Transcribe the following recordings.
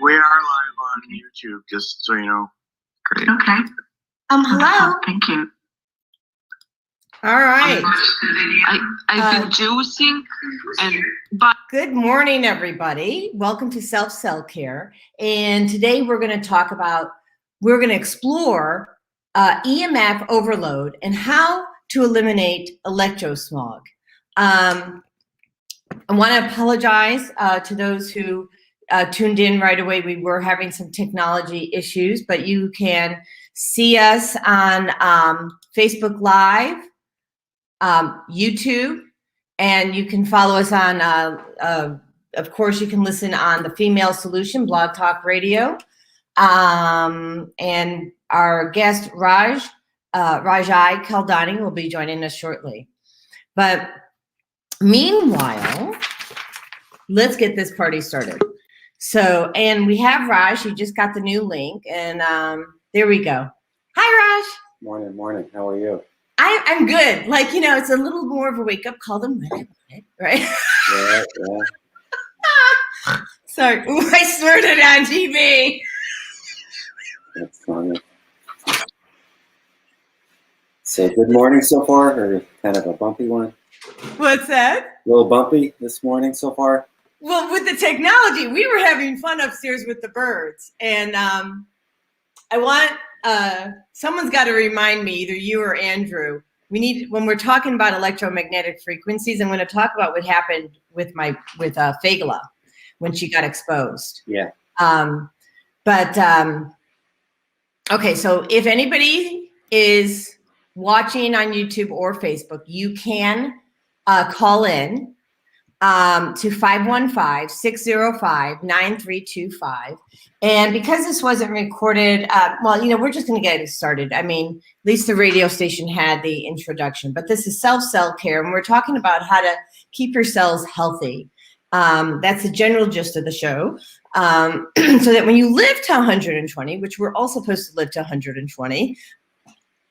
We are live on YouTube, just so you know. Great. Okay. Hello. Thank you. All right. I've been juicing but Good morning, everybody. Welcome to Self Cell Care. And today we're going to explore EMF overload and how to eliminate electro-smog. I want to apologize to those who tuned in right away. We were having some technology issues, but you can see us on Facebook Live, YouTube, and you can follow us on, of course, you can listen on the Female Solution Blog Talk Radio. And our guest, Raj Kaldani, will be joining us shortly. But meanwhile, let's get this party started. So, and we have Raj, he just got the new link, and there we go. Hi, Raj. Morning. How are you? I'm good. Like, you know, it's a little more of a wake-up call than what I wanted, right? Yeah. Sorry, ooh, I snorted on TV. That's funny. So, good morning so far, or kind of a bumpy one? What's that? A little bumpy this morning so far? Well, with the technology, we were having fun upstairs with the birds. And I want, someone's got to remind me, either you or Andrew, when we're talking about electromagnetic frequencies, I'm going to talk about what happened with Fagala when she got exposed. Yeah. Okay, so if anybody is watching on YouTube or Facebook, you can call in to 515-605-9325. And because this wasn't recorded, well, you know, we're just going to get it started. I mean, at least the radio station had the introduction, but this is self-cell care, and we're talking about how to keep your cells healthy. That's the general gist of the show. So that when you live to 120, which we're all supposed to live to 120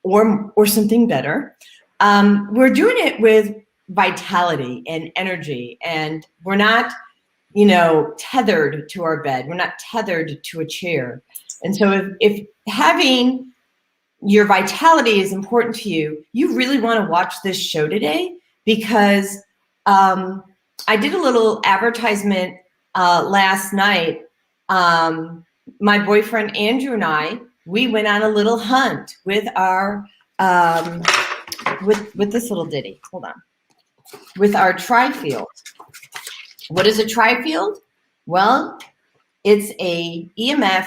or something better, we're doing it with vitality and energy, and we're not, you know, tethered to our bed. We're not tethered to a chair. And so if having your vitality is important to you, you really want to watch this show today, because I did a little advertisement last night. My boyfriend Andrew and we went on a little hunt with our with this little ditty. Hold on. With our tri-field. What is a tri-field? Well, it's a EMF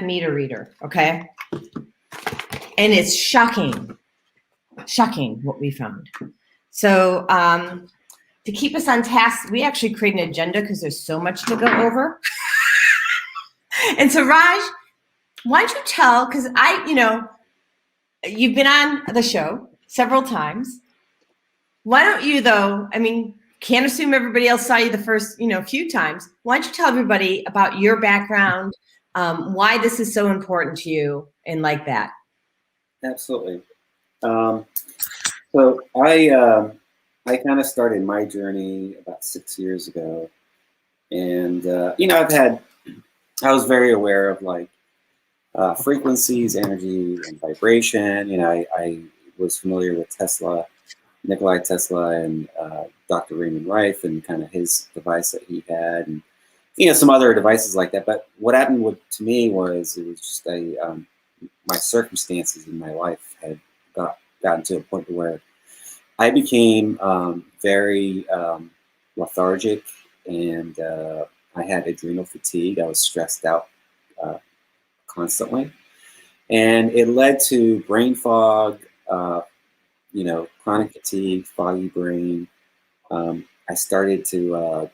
meter reader, okay? And it's shocking what we found. So to keep us on task, we actually create an agenda because there's so much to go over. And so Raj, why don't you tell, because you've been on the show several times. Why don't you, though, I mean, can't assume everybody else saw you the first, few times. Why don't you tell everybody about your background, why this is so important to you, and like that? Absolutely. So I kind of started my journey about 6 years ago, and I was very aware of frequencies, energy, and vibration. I was familiar with Nikola Tesla, and Dr. Raymond Rife, and kind of his device that he had, and some other devices like that. But what happened to me was, it was just my circumstances in my life had gotten to a point where I became very lethargic, and I had adrenal fatigue. I was stressed out constantly, and it led to brain fog, chronic fatigue, foggy brain. I started to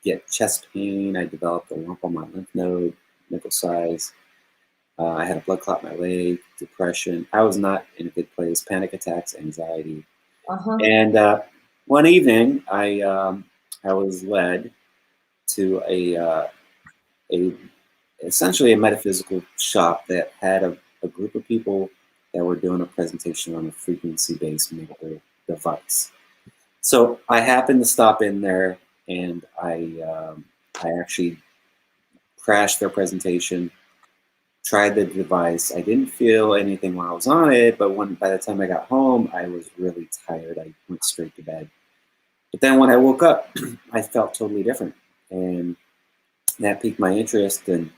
get chest pain. I developed a lump on my lymph node, nipple size. I had a blood clot in my leg, depression. I was not in a good place, panic attacks, anxiety. And one evening, I was led to essentially a metaphysical shop that had a group of people that were doing a presentation on a frequency-based medical device. So I happened to stop in there, and I actually crashed their presentation, tried the device. I didn't feel anything while I was on it, but by the time I got home, I was really tired. I went straight to bed. But then when I woke up, I felt totally different. And that piqued my interest and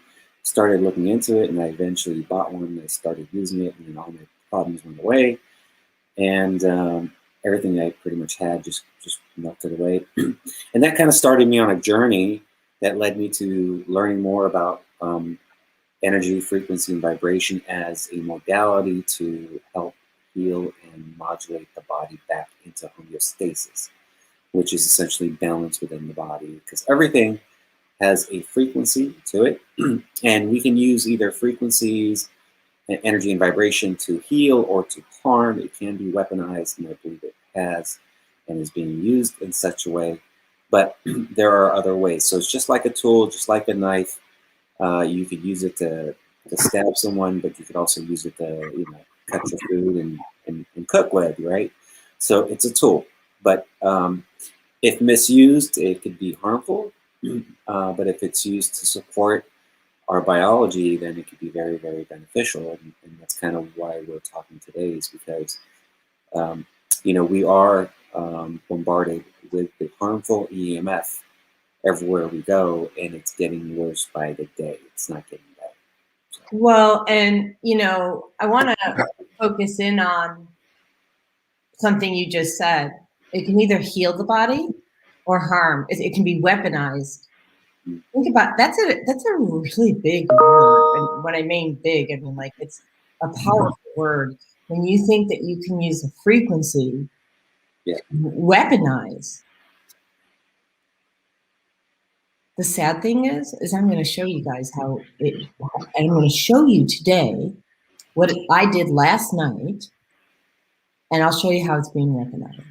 started looking into it. And I eventually bought one. I started using it, and then all my problems went away. And everything I pretty much had just melted away. And that kind of started me on a journey that led me to learning more about energy, frequency, and vibration as a modality to help heal and modulate the body back into homeostasis, which is essentially balance within the body, because everything has a frequency to it. And we can use either frequencies, energy and vibration to heal or to harm. It can be weaponized, and I believe it has and is being used in such a way. But there are other ways. So it's just like a tool, just like a knife. You could use it to stab someone, but you could also use it to cut your food and cook with, right? So it's a tool. But if misused, it could be harmful. But if it's used to support our biology, then it could be very, very beneficial. And that's kind of why we're talking today, is because, we are bombarded with the harmful EMF everywhere we go, and it's getting worse by the day. It's not getting better. So. Well, and, I want to focus in on something you just said. It can either heal the body or harm. It can be weaponized. Think about that's a really big word. And when I mean big, I mean like it's a powerful word. When you think that you can use a frequency, weaponize. The sad thing is I'm going to show you guys and I'm going to show you today what I did last night, and I'll show you how it's being weaponized.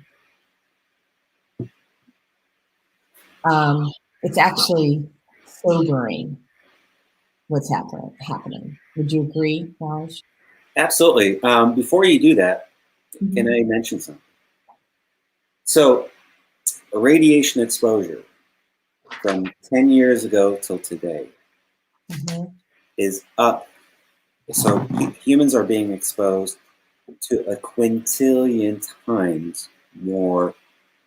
It's actually sobering what's happening. Would you agree, Raj? Absolutely. Before you do that, can I mention something? So, radiation exposure from 10 years ago till today is up. So humans are being exposed to a quintillion times more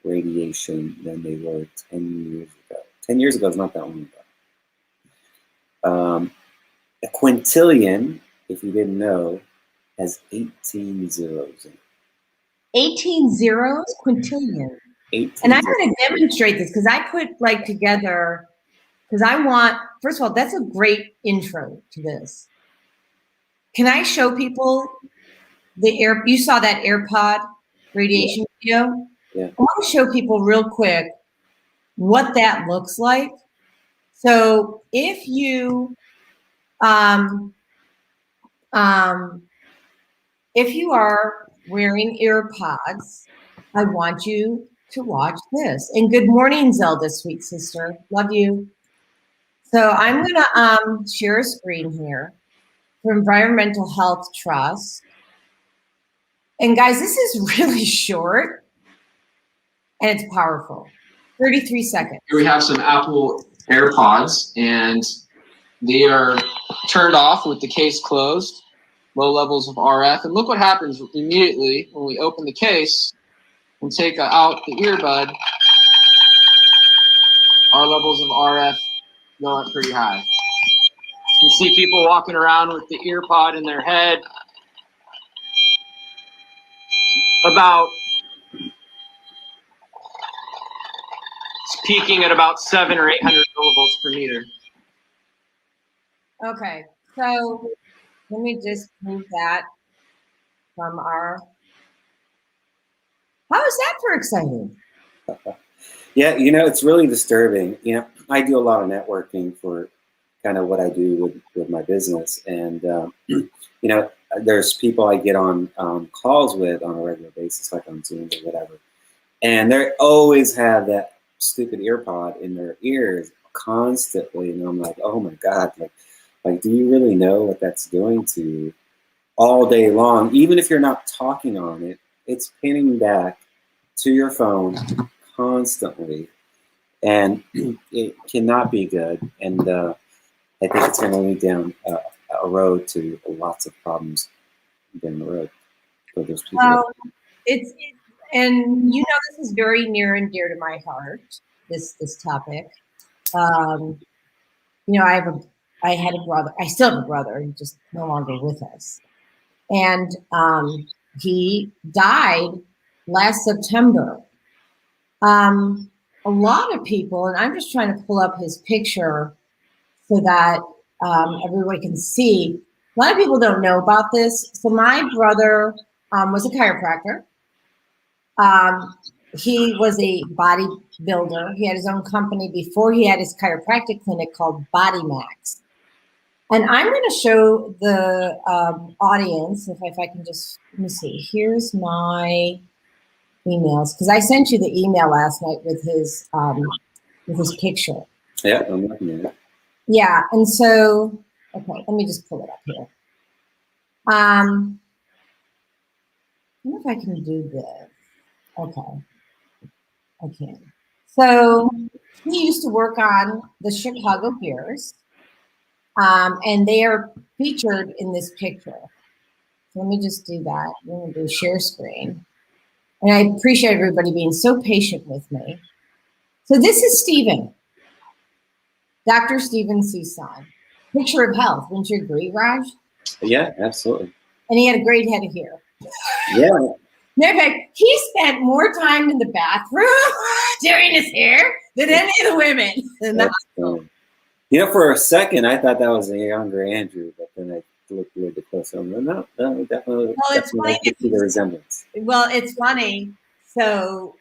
radiation than they were 10 years ago. 10 years ago is not that long ago. A quintillion, if you didn't know, has 18 zeros in it. 18 zeros? Quintillion. 18 and I'm going to demonstrate this because I put together, because I want, first of all, that's a great intro to this. Can I show people you saw that AirPod radiation video? Yeah. I want to show people real quick what that looks like. So if you are wearing AirPods, I want you to watch this. And good morning, Zelda, sweet sister. Love you. So I'm going to share a screen here for Environmental Health Trust. And guys, this is really short and it's powerful. 33 seconds. Here we have some Apple AirPods, and they are turned off with the case closed, low levels of RF. And look what happens immediately when we open the case and take out the earbud. Our levels of RF go up pretty high. You can see people walking around with the earpod in their head. It's peaking at about 700 or 800 millivolts per meter. Okay, so let me just move that from our. How is that for exciting? Yeah, it's really disturbing. I do a lot of networking for kind of what I do with my business. And, there's people I get on calls with on a regular basis, like on Zoom or whatever. And they always have that stupid earpod in their ears constantly. And I'm like, oh my God, like, do you really know what that's doing to you all day long? Even if you're not talking on it, it's pinning back to your phone constantly. And it cannot be good. And I think it's going to lead down a road to lots of problems down the road for those people. And you know, this is very near and dear to my heart. This topic. You know, I had a brother. I still have a brother. He's just no longer with us. And he died last September. A lot of people, and I'm just trying to pull up his picture so that everyone can see. A lot of people don't know about this. So my brother was a chiropractor. He was a bodybuilder. He had his own company before he had his chiropractic clinic called Body Max. And I'm going to show the audience, if I can just, let me see. Here's my emails, because I sent you the email last night with his picture. Yeah, I'm looking at it. Yeah, and so, okay, let me just pull it up here. I don't know if I can do this. Okay, I can. So he used to work on the Chicago Bears, and they are featured in this picture. So let me just do that. I'm going to do share screen. And I appreciate everybody being so patient with me. So this is Stephen, Dr. Stephen C. son. Picture of health. Wouldn't you agree, Raj? Yeah, absolutely. And he had a great head of hair. Yeah. In fact, he spent more time in the bathroom doing his hair than any of the women. You know, for a second, I thought that was a younger Andrew, but then I looked a little bit closer. No, definitely. Well, it's funny. I can see the resemblance. Well, it's funny. So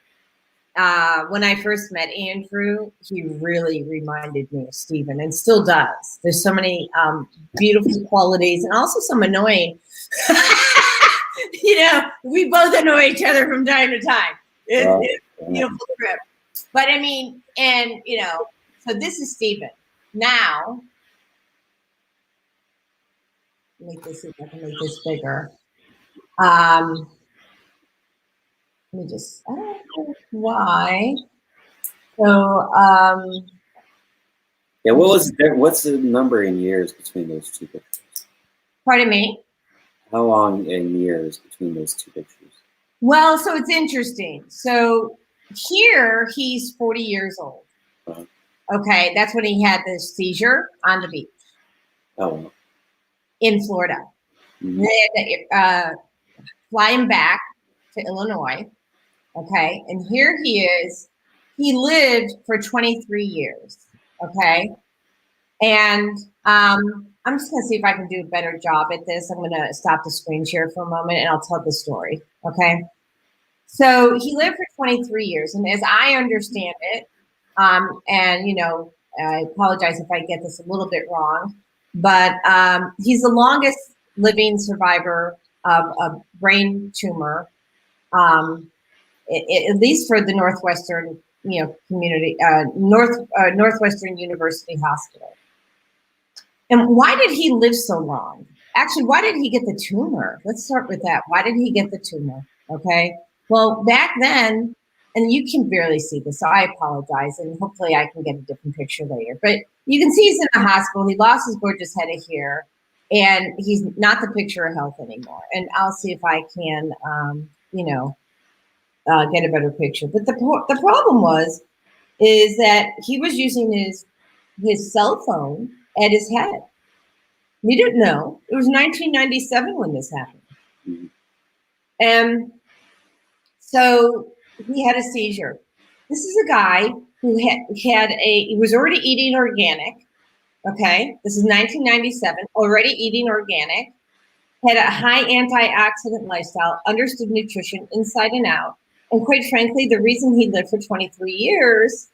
when I first met Andrew, he really reminded me of Stephen, and still does. There's so many beautiful qualities, and also some annoying. You know, we both annoy each other from time to time. It's a beautiful trip. But I mean, and you know, so this is Stephen. Now, make this, if I can make this bigger. Let me just, I don't know why. So, yeah, what's the number in years between those two pictures? Pardon me? How long in years between those two pictures? Well, so it's interesting. So here he's 40 years old. Uh-huh. Okay, that's when he had the seizure on the beach. Oh. In Florida. Mm-hmm. They had to fly him back to Illinois. Okay, and here he is. He lived for 23 years. Okay, and I'm just going to see if I can do a better job at this. I'm going to stop the screen share for a moment and I'll tell the story. Okay. So he lived for 23 years. And as I understand it, and, you know, I apologize if I get this a little bit wrong, but he's the longest living survivor of a brain tumor, at least for the Northwestern, you know, community, Northwestern University Hospital. And why did he live so long? Actually, why did he get the tumor? Let's start with that. Why did he get the tumor? Okay. Well, back then, and you can barely see this, so I apologize, and hopefully I can get a different picture later. But you can see he's in the hospital. He lost his gorgeous head of hair, and he's not the picture of health anymore. And I'll see if I can, you know, get a better picture. But the problem is that he was using his cell phone at his head. We didn't know. It was 1997 when this happened. Mm-hmm. And so he had a seizure. This is a guy who he was already eating organic. Okay. This is 1997, already eating organic, had a high antioxidant lifestyle, understood nutrition inside and out. And quite frankly, the reason he lived for 23 years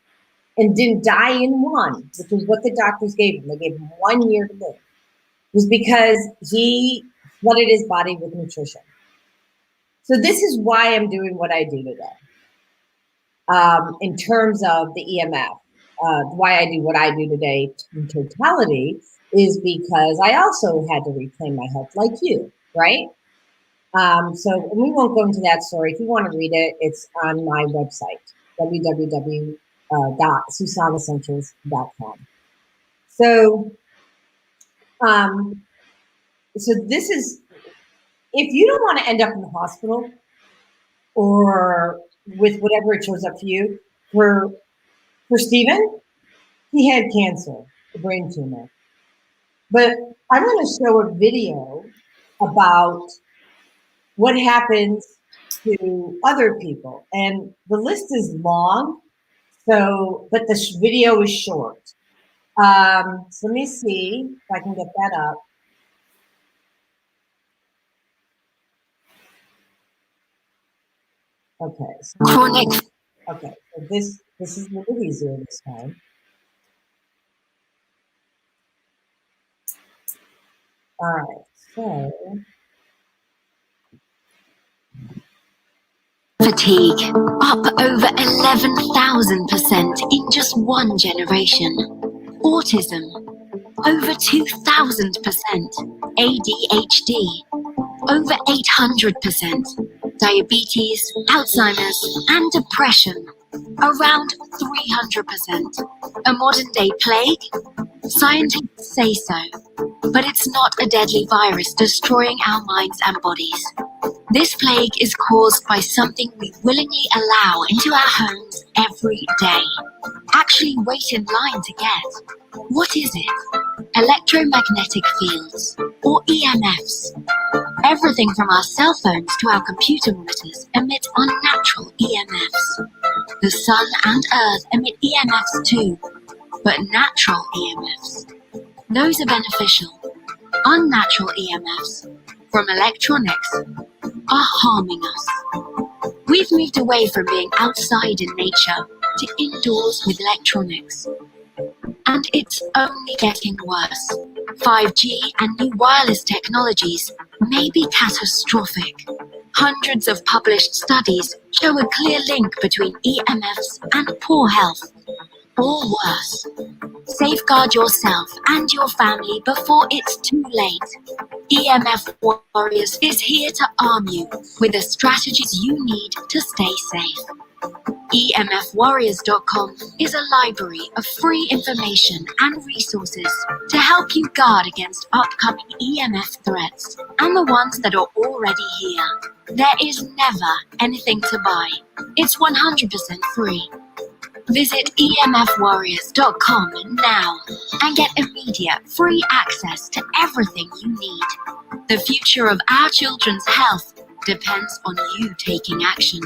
and didn't die in one, which is what the doctors gave him. They gave him 1 year to live, was because he flooded his body with nutrition. So this is why I'm doing what I do today. In terms of the EMF, why I do what I do today in totality is because I also had to reclaim my health like you, right? So we won't go into that story. If you want to read it, it's on my website, www.susanessentials.com. So So this is, if you don't want to end up in the hospital or with whatever it shows up for you, for Stephen, he had cancer, a brain tumor. But I'm going to show a video about what happens to other people. And the list is long, so, but the video is short. So let me see if I can get that up. Okay. So Chronic. Okay, so this is a little easier this time. All right, so Fatigue up over 11,000% in just one generation. Autism over 2,000%. ADHD over 800%. Diabetes, Alzheimer's, and depression around 300%. A modern day plague? Scientists say so, but it's not a deadly virus destroying our minds and bodies. This plague is caused by something we willingly allow into our homes every day. Actually wait in line to get. What is it? Electromagnetic fields, or EMFs. Everything from our cell phones to our computer monitors emit unnatural EMFs. The sun and earth emit EMFs too, but natural EMFs. Those are beneficial. Unnatural EMFs from electronics are harming us. We've moved away from being outside in nature to indoors with electronics. And it's only getting worse. 5G and new wireless technologies may be catastrophic. Hundreds of published studies show a clear link between EMFs and poor health. Or worse. Safeguard yourself and your family before it's too late. EMF Warriors is here to arm you with the strategies you need to stay safe. EMFwarriors.com is a library of free information and resources to help you guard against upcoming EMF threats and the ones that are already here. There is never anything to buy. It's 100% free. Visit EMFwarriors.com now and get immediate free access to everything you need. The future of our children's health depends on you taking action.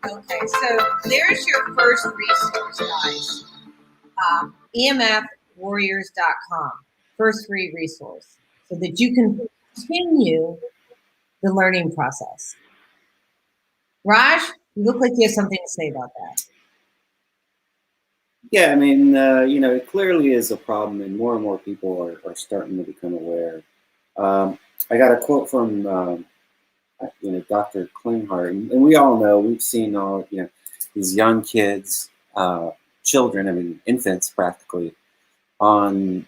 okay, so there's your first resource, guys. EMFwarriors.com, first free resource, so that you can continue the learning process. Raj, you look like you have something to say about that. Yeah, I mean, it clearly is a problem, and more people are starting to become aware. I got a quote from, Dr. Klinghart, and we all know, we've seen all, these young kids, children, infants practically, on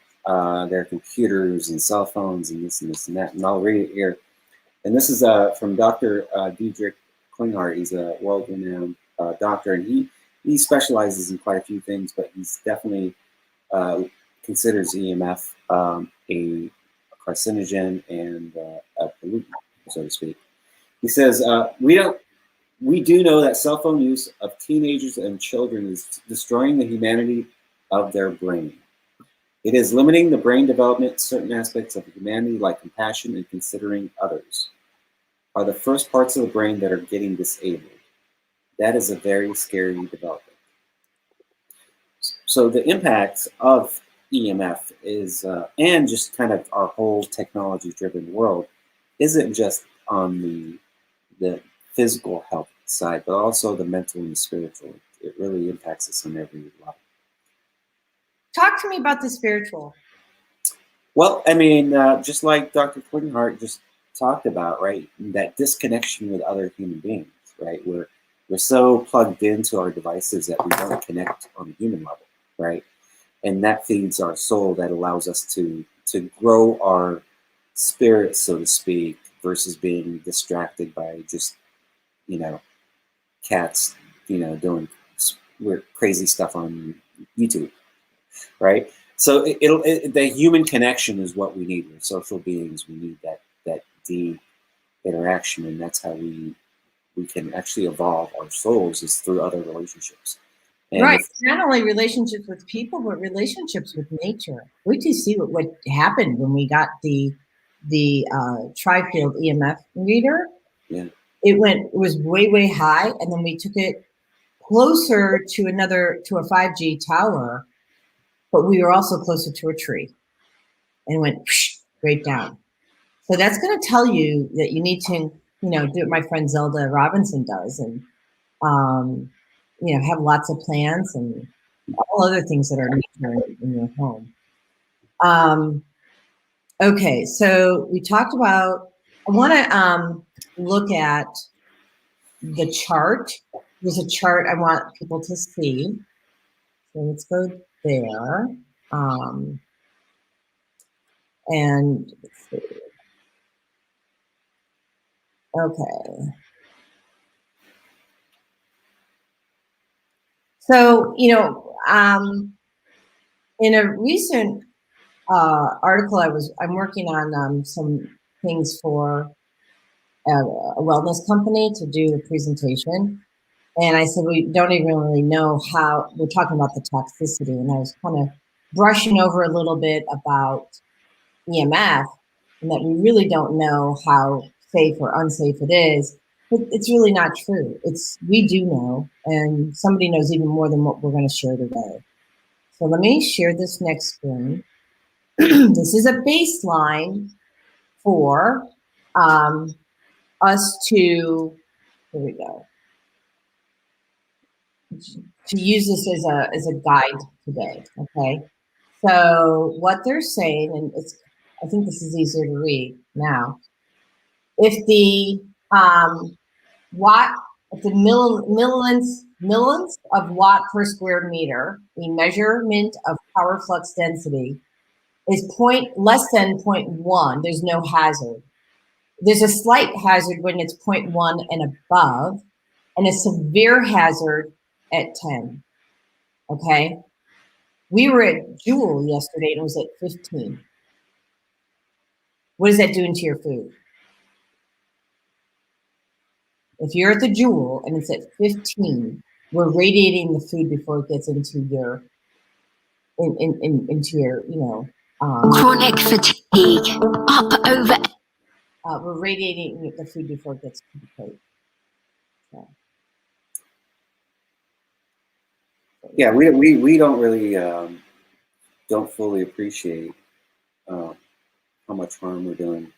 their computers and cell phones and this and that, and I'll read it here. And this is from Dr. Diedrich Klinghart. He's a world-renowned doctor, and he specializes in quite a few things, but he's definitely considers EMF a carcinogen and a pollutant, so to speak. He says, we do know that cell phone use of teenagers and children is destroying the humanity of their brain. It is limiting the brain development. Certain aspects of humanity, like compassion and considering others, are the first parts of the brain that are getting disabled. That is a very scary development. So the impacts of EMF is, and just kind of our whole technology-driven world, isn't just on the physical health side, but also the mental and the spiritual. It really impacts us on every level. Talk to me about the spiritual. Well, just like Dr. Klinghart just talked about, right, that disconnection with other human beings, right? We're so plugged into our devices that we don't connect on a human level, right? And that feeds our soul, that allows us to grow our spirit, so to speak, versus being distracted by just, cats, doing weird, crazy stuff on YouTube. right? So the human connection is what we need. We're social beings. We need that deep interaction, and that's how we can actually evolve our souls, is through other relationships. And right. Not only relationships with people, but relationships with nature. We can see what happened when we got the tri-field EMF reader. Yeah. It was way high, and then we took it closer to a 5G tower, but we were also closer to a tree, and went right down. So that's going to tell you that you need to, do what my friend Zelda Robinson does, and have lots of plants and all other things that are nature in your home. Okay, so we talked about. I want to look at the chart. There's a chart I want people to see. So let's go there. And let's see. Okay. So, in a recent article, I'm working on some things for a wellness company to do a presentation. And I said, we don't even really know how, we're talking about the toxicity. And I was kind of brushing over a little bit about EMF, and that we really don't know how safe or unsafe it is. But it's really not true. We do know, and somebody knows even more than what we're going to share today. So let me share this next screen. This is a baseline for us to, here we go, to use this as a guide today, okay? So what they're saying, and I think this is easier to read now. If the millionths of watt per square meter, the measurement of power flux density is less than 0.1, there's no hazard. There's a slight hazard when it's 0.1 and above, and a severe hazard at 10, okay? We were at Joule yesterday, and it was at 15. What is that doing to your food? If you're at the Joule and it's at 15, we're radiating the food before it gets into your, into your, chronic fatigue, up over. We're radiating the food before it gets to the plate. So. Yeah, we don't really don't fully appreciate how much harm we're doing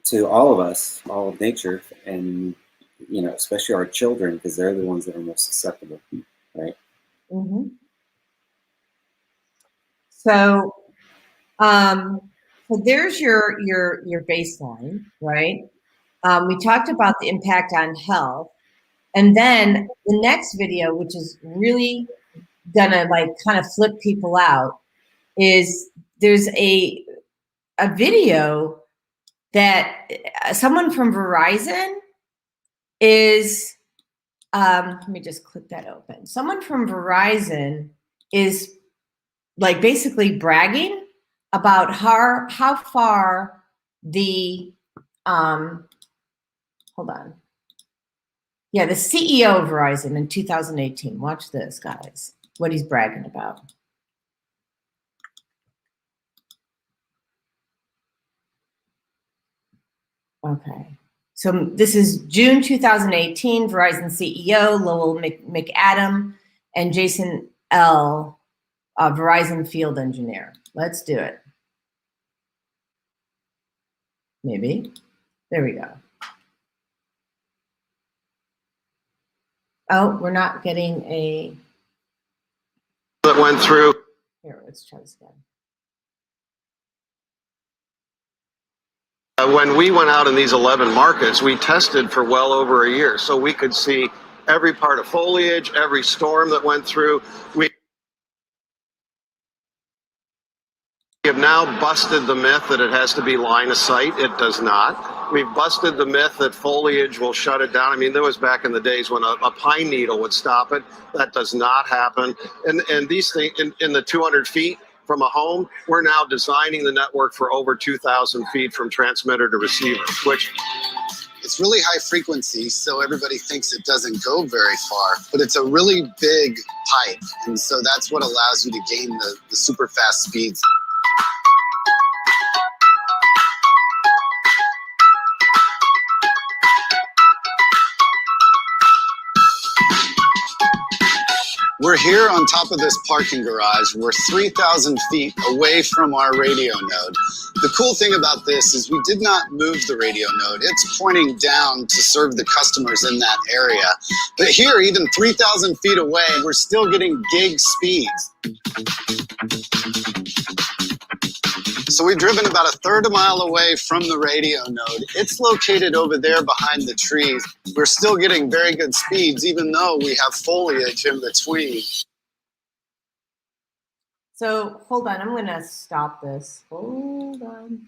to all of us, all of nature, and especially our children, because they're the ones that are most susceptible, right? Mm-hmm. So, so there's your baseline, right? We talked about the impact on health, and then the next video, which is really gonna kind of flip people out, is there's a video that someone from Verizon is, let me just click that open. Someone from Verizon is basically bragging about how far the, hold on. Yeah, the CEO of Verizon in 2018. Watch this, guys, what he's bragging about. Okay, so this is June 2018, Verizon CEO Lowell McAdam and Jason L., Verizon field engineer. Let's do it. Maybe. There we go. Oh, we're not getting a... That went through. Here, let's try this again. When we went out in these 11 markets, we tested for well over a year, so we could see every part of foliage, every storm that went through. We have now busted the myth that it has to be line of sight. It does not. We've busted the myth that foliage will shut it down. I mean, there was back in the days when a pine needle would stop it. That does not happen. And these things in the 200 feet from a home, we're now designing the network for over 2,000 feet from transmitter to receiver, which it's really high frequency, so everybody thinks it doesn't go very far, but it's a really big pipe. And so that's what allows you to gain the super fast speeds. We're here on top of this parking garage. We're 3,000 feet away from our radio node. The cool thing about this is we did not move the radio node. It's pointing down to serve the customers in that area. But here, even 3,000 feet away, we're still getting gig speeds. So we've driven about a third of a mile away from the radio node. It's located over there behind the trees. We're still getting very good speeds, even though we have foliage in between. So hold on, I'm going to stop this. Hold on.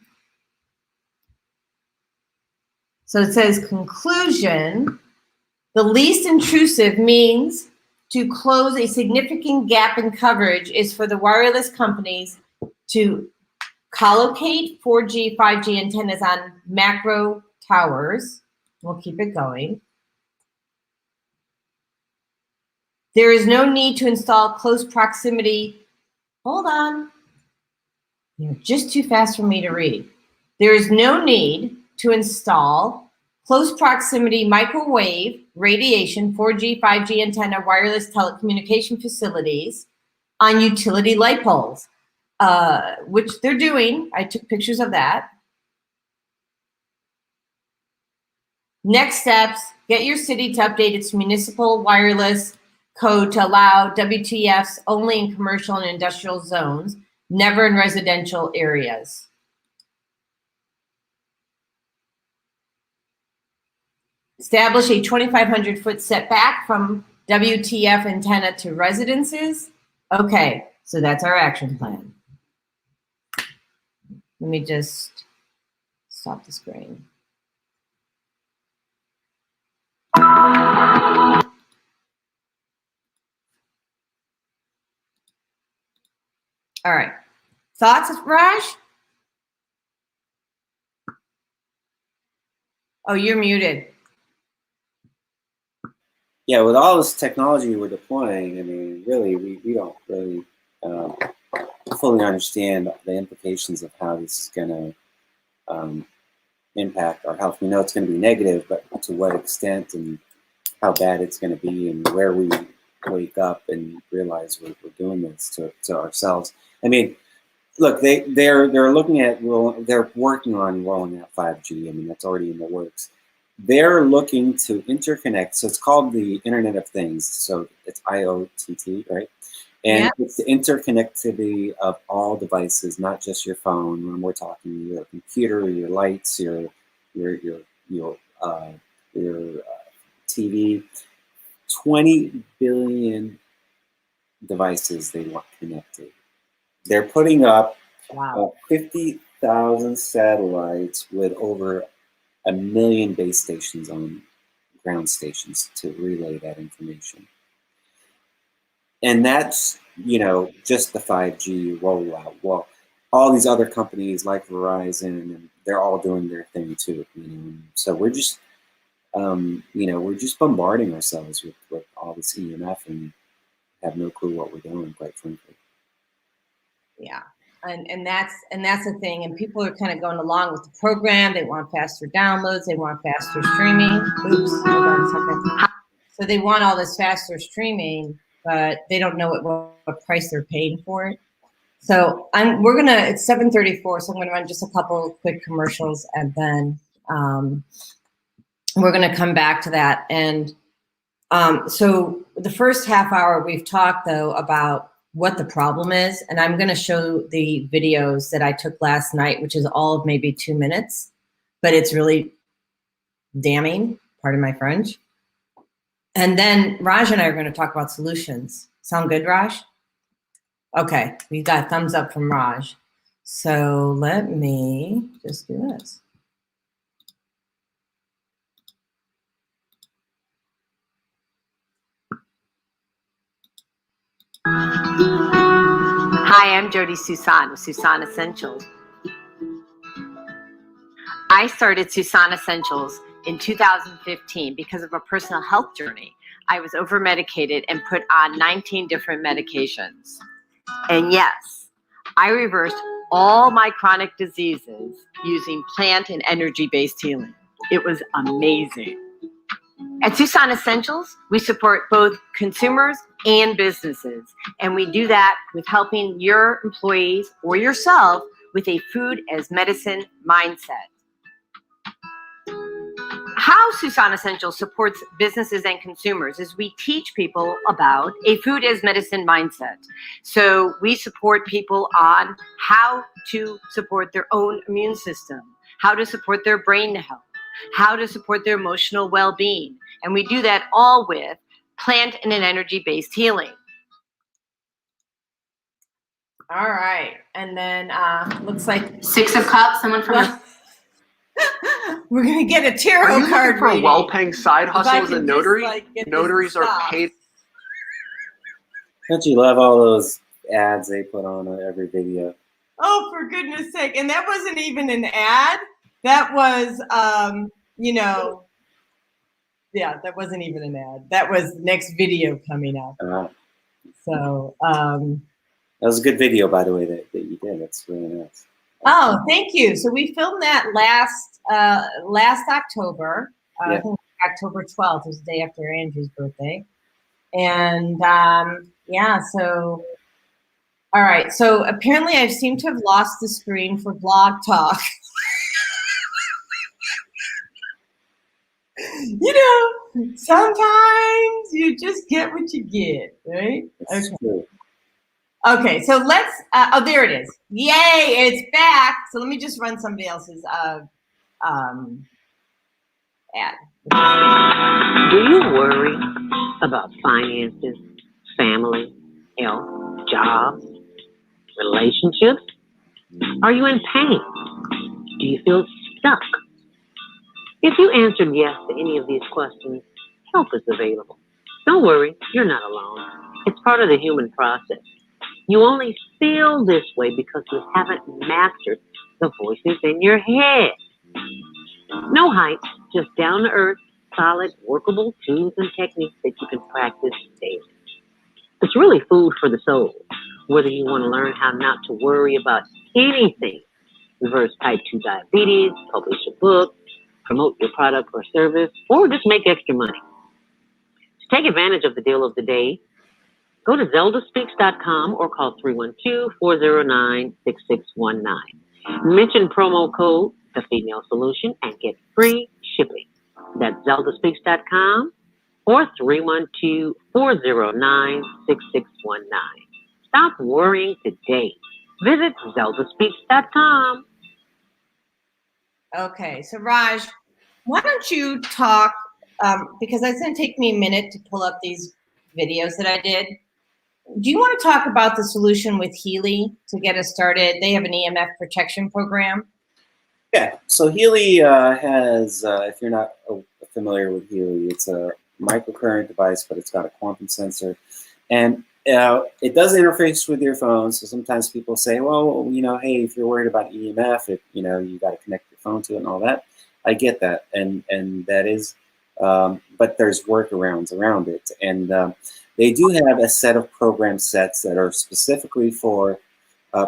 So it says conclusion, the least intrusive means to close a significant gap in coverage is for the wireless companies to collocate 4G, 5G antennas on macro towers. We'll keep it going. There is no need to install close proximity. Hold on. You're just too fast for me to read. There is no need to install close proximity microwave radiation 4G, 5G antenna wireless telecommunication facilities on utility light poles. Which they're doing. I took pictures of that. Next steps, get your city to update its municipal wireless code to allow WTFs only in commercial and industrial zones, never in residential areas. Establish a 2,500 foot setback from WTF antenna to residences. Okay, so that's our action plan. Let me just stop the screen. All right. Thoughts, Raj? Oh, you're muted. Yeah, with all this technology we're deploying, I mean, really, we don't really fully understand the implications of how this is going to impact our health. We know it's going to be negative, but to what extent and how bad it's going to be, and where we wake up and realize we're doing this to ourselves. I mean, look, they're looking at they're working on rolling out 5G. I mean, that's already in the works. They're looking to interconnect. So it's called the Internet of Things. So it's IoTT, right? And it's the interconnectivity of all devices, not just your phone. When we're talking your computer, your lights, your TV. 20 billion devices they want connected. They're putting up 50,000 satellites with over 1 million base stations on ground stations to relay that information. And that's, you know, just the 5G rollout. Well, all these other companies like Verizon, and they're all doing their thing too. You know, so we're just, you know, we're just bombarding ourselves with all this EMF and have no clue what we're doing, quite frankly. Yeah, and that's the thing. And people are kind of going along with the program. They want faster downloads. They want faster streaming. Oops, hold on a second. So they want all this faster streaming, but they don't know what price they're paying for it. So it's 7:34, so I'm gonna run just a couple quick commercials, and then we're gonna come back to that. And so the first half hour we've talked though about what the problem is, and I'm gonna show the videos that I took last night, which is all of maybe 2 minutes, but it's really damning, pardon my French. And then Raj and I are gonna talk about solutions. Sound good, Raj? Okay, we got a thumbs up from Raj. So let me just do this. Hi, I'm Jody Susan of Susan Essentials. I started Susan Essentials in 2015 because of a personal health journey. I was over-medicated and put on 19 different medications. And yes, I reversed all my chronic diseases using plant and energy-based healing. It was amazing. At Susan Essentials, we support both consumers and businesses, and we do that with helping your employees or yourself with a food as medicine mindset. How Susan Essentials supports businesses and consumers is we teach people about a food as medicine mindset. So we support people on how to support their own immune system, how to support their brain health, how to support their emotional well-being. And we do that all with plant and an energy-based healing. All right. And then looks like Six of Cups, someone from we're going to get a tarot Are you card looking for a reading. well-paying side If I hustle as a can notary? just, like, get this Notaries are stopped. paid. Don't you love all those ads they put on every video? Oh, for goodness sake. And that wasn't even an ad. That was, yeah, that wasn't even an ad. That was the next video coming up. So, that was a good video, by the way, that you did. That's really nice. Oh, thank you. So we filmed that last October. I think October 12th was the day after Andrew's birthday. And yeah, so, all right. So apparently I seem to have lost the screen for Blog Talk. You know, sometimes you just get what you get, right? That's true. Okay, so let's, oh, there it is. Yay, it's back. So let me just run somebody else's ad. Do you worry about finances, family, health, jobs, relationships? Are you in pain? Do you feel stuck? If you answered yes to any of these questions, help is available. Don't worry, you're not alone. It's part of the human process. You only feel this way because you haven't mastered the voices in your head. No hype, just down-to-earth, solid, workable tools and techniques that you can practice daily. It's really food for the soul, whether you want to learn how not to worry about anything, reverse type 2 diabetes, publish a book, promote your product or service, or just make extra money. To take advantage of the deal of the day, go to zeldaspeaks.com or call 312-409-6619. Mention promo code The Female Solution and get free shipping. That's zeldaspeaks.com or 312-409-6619. Stop worrying today. Visit zeldaspeaks.com. Okay, so Raj, why don't you talk, because it's going to take me a minute to pull up these videos that I did. Do you want to talk about the solution with Healy to get us started? They have an EMF protection program. Yeah, so Healy has, if you're not familiar with Healy, it's a microcurrent device, but it's got a quantum sensor. And it does interface with your phone, so sometimes people say, well, you know, hey, if you're worried about EMF, you know, you got to connect your phone to it and all that. I get that, and that is, but there's workarounds around it. And they do have a set of program sets that are specifically for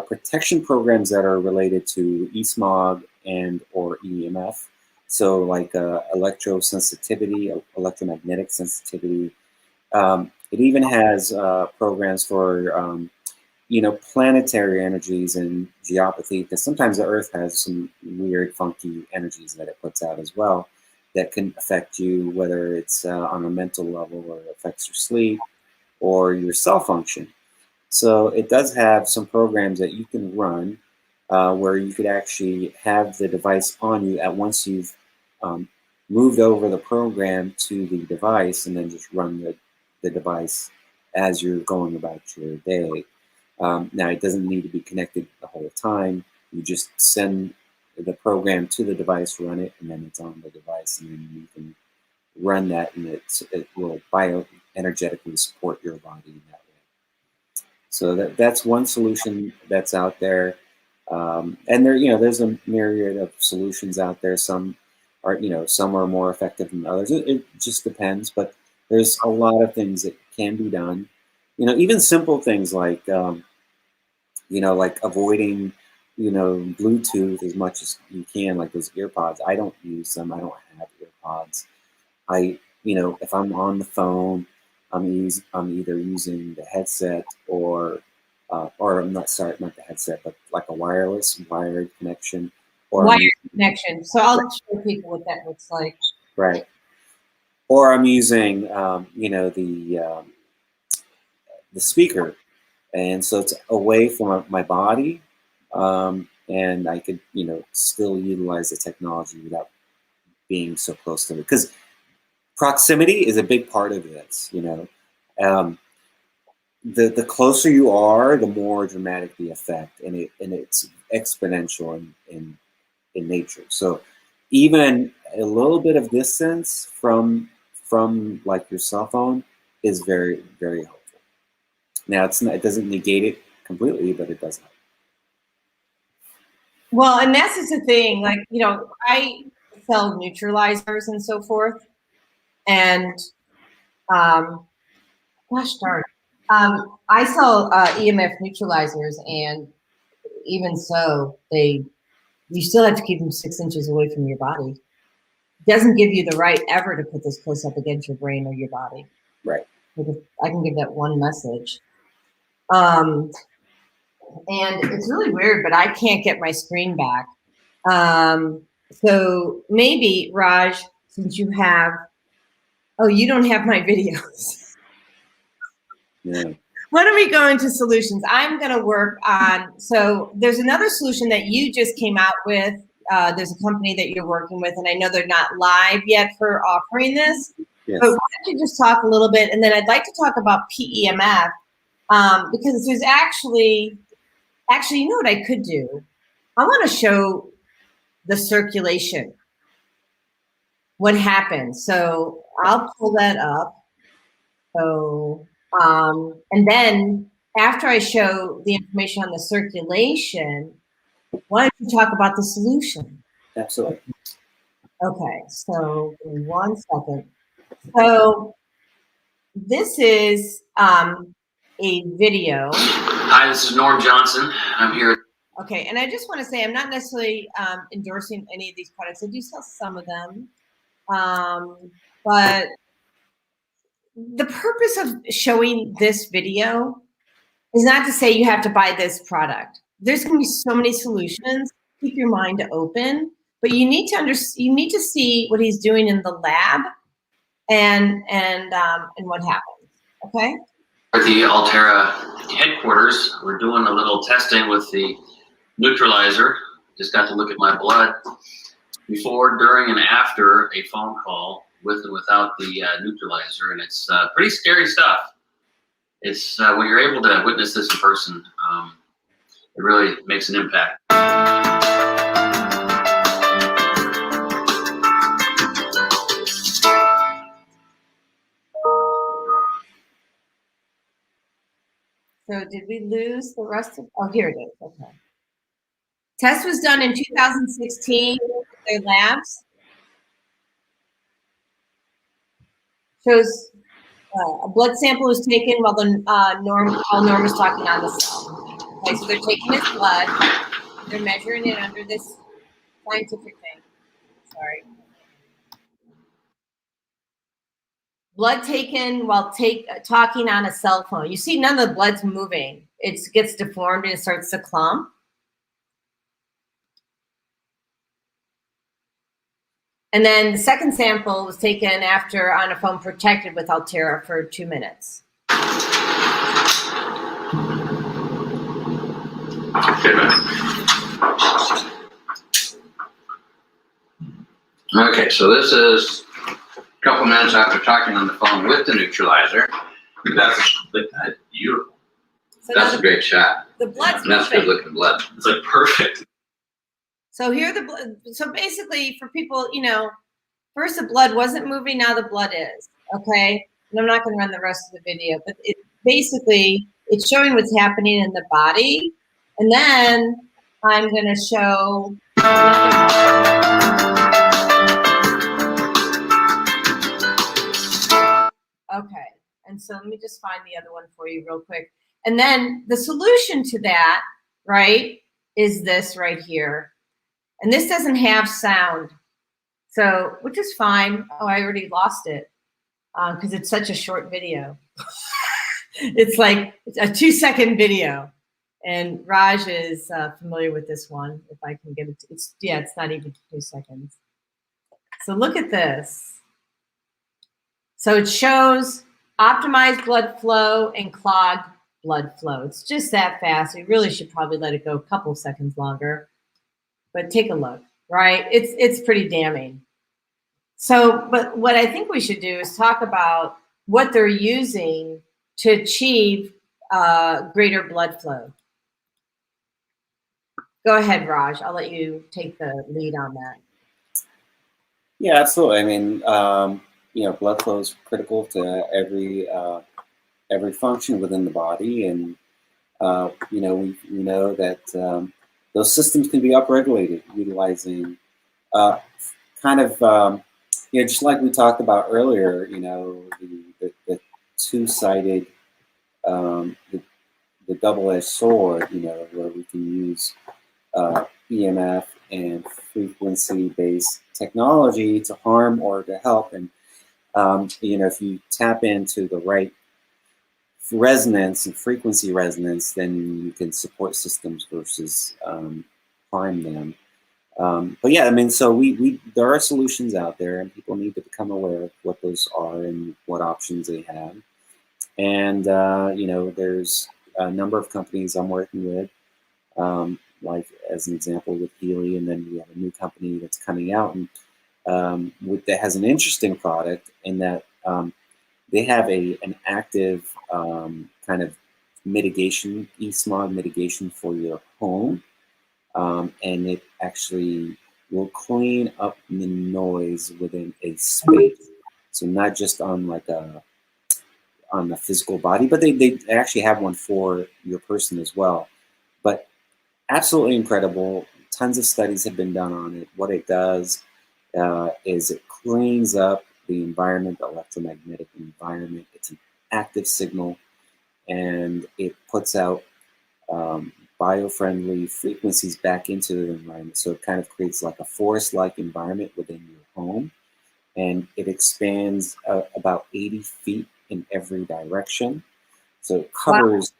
protection programs that are related to ESMOG and or EMF. So like electrosensitivity, electromagnetic sensitivity. It even has programs for, you know, planetary energies and geopathy, because sometimes the Earth has some weird, funky energies that it puts out as well that can affect you, whether it's on a mental level or it affects your sleep or your cell function. So it does have some programs that you can run where you could actually have the device on you at once you've moved over the program to the device, and then just run the device as you're going about your day. Now, it doesn't need to be connected the whole time. You just send the program to the device, run it, and then it's on the device, and then you can run that, and it will bioenergetically support your body in that way. So that's one solution that's out there. And there's a myriad of solutions out there. Some are more effective than others. It just depends, but there's a lot of things that can be done. Even simple things like, like avoiding, Bluetooth as much as you can, like those earpods. I don't use them. I don't have earpods. If I'm on the phone, I'm either using the headset or not the headset, but like a wired connection. Or wired connection. So I'll show people what that looks like. Right. Or I'm using, the speaker, and so it's away from my body, and I could, still utilize the technology without being so close to it. Because proximity is a big part of this. The closer you are, the more dramatic the effect, and it's exponential in nature. So even a little bit of distance from like your cell phone is very, very helpful. Now it doesn't negate it completely, but it does help. Well, and that's just the thing. Like, I sell neutralizers and so forth, and gosh darn, I sell EMF neutralizers, and even so, you still have to keep them 6 inches away from your body. It doesn't give you the right ever to put this close up against your brain or your body. Right. Because I can give that one message. And it's really weird, but I can't get my screen back. So maybe, Raj, since you have, you don't have my videos. Yeah. Why don't we go into solutions? I'm going to work on, so there's another solution that you just came out with. There's a company that you're working with, and I know they're not live yet for offering this. Yes. But why don't you just talk a little bit, and then I'd like to talk about PEMF, because there's actually, you know what I could do? I want to show the circulation, what happens. So I'll pull that up. So, and then after I show the information on the circulation, why don't you talk about the solution? Absolutely. Okay, so in 1 second. So this is a video. Hi, this is Norm Johnson. I'm here. Okay, and I just want to say I'm not necessarily endorsing any of these products. I do sell some of them, but the purpose of showing this video is not to say you have to buy this product. There's going to be so many solutions. Keep your mind open, but you need to see what he's doing in the lab and what happens. Okay. At the Altera headquarters, we're doing a little testing with the neutralizer. Just got to look at my blood before, during, and after a phone call with and without the neutralizer, and it's pretty scary stuff. It's when you're able to witness this in person, it really makes an impact. So did we lose the rest of? Oh, here it is. Okay. Test was done in 2016 with their labs. Shows a blood sample was taken while Norm was talking on the cell. Okay, so they're taking his blood, they're measuring it under this scientific thing. Sorry. Blood taken while talking on a cell phone. You see, none of the blood's moving. It gets deformed and it starts to clump. And then the second sample was taken after on a phone protected with Altera for 2 minutes. Okay, so this is a couple minutes after talking on the phone with the neutralizer. That's beautiful. So That's a great shot. The blood's and that's good moving. looking blood. It's like perfect. So here so basically for people, first the blood wasn't moving, now the blood is, okay? And I'm not gonna run the rest of the video, but basically it's showing what's happening in the body. And then I'm gonna show okay. And so let me just find the other one for you real quick. And then the solution to that, right, is this right here. And this doesn't have sound, so, which is fine. Oh, I already lost it because it's such a short video. It's like a 2-second video. And Raj is familiar with this one. If I can get it, it's not even 2 seconds. So look at this. So it shows optimized blood flow and clogged blood flow. It's just that fast. We really should probably let it go a couple seconds longer. But take a look, right? It's pretty damning. So, but what I think we should do is talk about what they're using to achieve greater blood flow. Go ahead, Raj. I'll let you take the lead on that. Yeah, absolutely. I mean, blood flow is critical to every function within the body, and we know that those systems can be upregulated utilizing just like we talked about earlier. The two-sided, the double-edged sword. Where we can use EMF and frequency-based technology to harm or to help. And if you tap into the right resonance and frequency resonance, then you can support systems versus harm them. But yeah, I mean, so there are solutions out there, and people need to become aware of what those are and what options they have. And there's a number of companies I'm working with, like as an example with Healy, and then we have a new company that's coming out and that has an interesting product in that they have an active kind of mitigation, smog mitigation for your home, and it actually will clean up the noise within a space. So not just on the physical body, but they actually have one for your person as well. But absolutely incredible. Tons of studies have been done on it. What it does is it cleans up the environment, the electromagnetic environment. It's an active signal, and it puts out bio-friendly frequencies back into the environment. So it kind of creates like a forest-like environment within your home, and it expands about 80 feet in every direction. So it covers,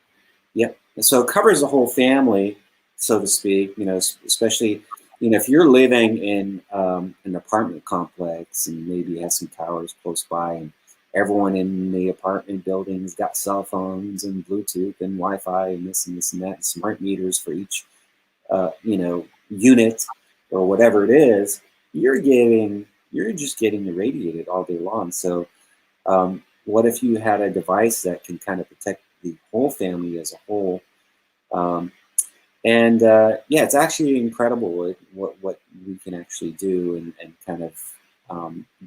yep. So it covers the whole family, so to speak. Especially if you're living in an apartment complex and maybe you have some towers close by, and everyone in the apartment buildings got cell phones and Bluetooth and Wi-Fi and this and that, and smart meters for each unit or whatever it is, you're just getting irradiated all day long. So what if you had a device that can kind of protect the whole family as a whole? It's actually incredible what we can actually do and kind of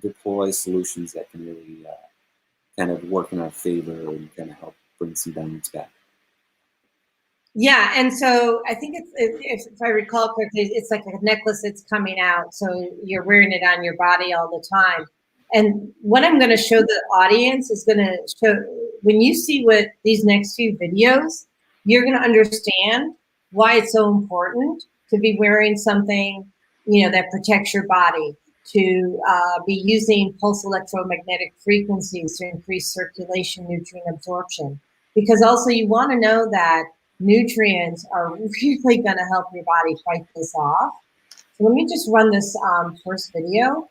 deploy solutions that can really kind of work in our favor and kind of help bring some balance back. Yeah, and so I think if I recall correctly, it's like a necklace that's coming out, so you're wearing it on your body all the time. And what I'm going to show the audience is going to show, when you see what these next few videos, you're going to understand why it's so important to be wearing something, that protects your body, to be using pulse electromagnetic frequencies to increase circulation, nutrient absorption. Because also you want to know that nutrients are really going to help your body fight this off. So let me just run this first video.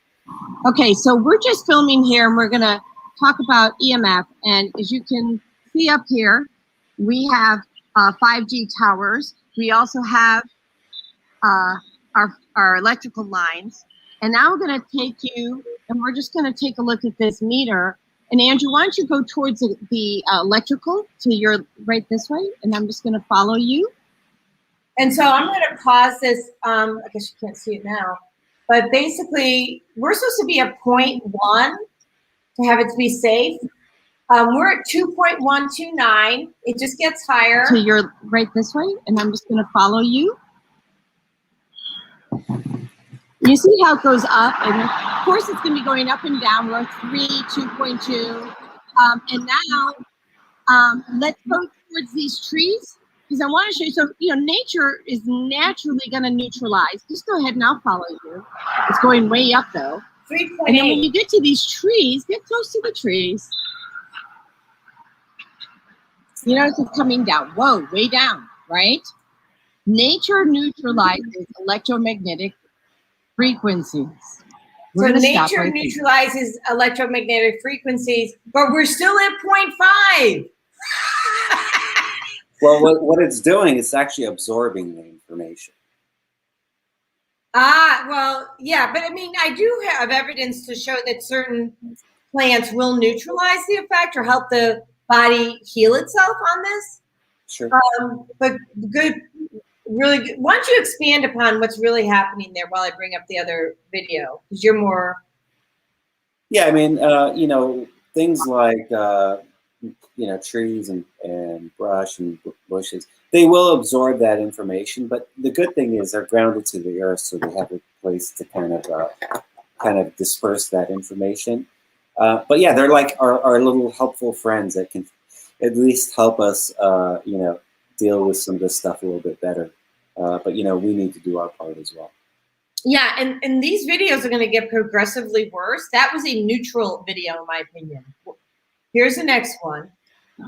Okay, so we're just filming here, and we're going to talk about EMF. And as you can see up here, we have 5G towers. We also have our electrical lines. And now we're going to take you, and we're just going to take a look at this meter. And Andrew, why don't you go towards the electrical to your right this way, and I'm just going to follow you. And so I'm going to pause this. I guess you can't see it now, but basically we're supposed to be at 0.1 to have it to be safe. We're at 2.129. It just gets higher. To your right this way, and I'm just going to follow you. You see how it goes up, and of course it's going to be going up and down. We're 3, 2.2, and now let's go towards these trees because I want to show you. So nature is naturally going to neutralize. Just go ahead and I'll follow you. It's going way up though. 3.8. And then when you get to these trees, get close to the trees. It's coming down. Whoa, way down, right? Nature neutralizes electromagnetic frequencies. So nature neutralizes electromagnetic frequencies, but we're still at 0.5. Well, what it's doing is actually absorbing the information. Well, yeah, but I mean, I do have evidence to show that certain plants will neutralize the effect or help the body heal itself on this. Sure. But good. Really good. Why don't you expand upon what's really happening there while I bring up the other video? Because you're more. Yeah, I mean, things like, trees and brush and bushes, they will absorb that information. But the good thing is they're grounded to the earth, so they have a place to kind of disperse that information. But yeah, they're like our little helpful friends that can at least help us, deal with some of this stuff a little bit better. But we need to do our part as well. Yeah, and these videos are going to get progressively worse. That was a neutral video, in my opinion. Here's the next one.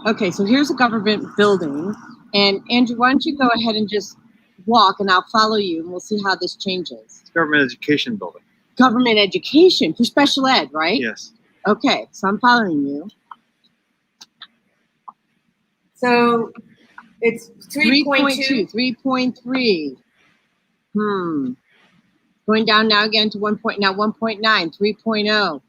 Okay, so here's a government building. And Andrew, why don't you go ahead and just walk, and I'll follow you, and we'll see how this changes. It's a government education building. Government education for special ed, right? Yes. Okay, so I'm following you. So it's 3.2, 3.3. Going down now again to 1.9, 3.0.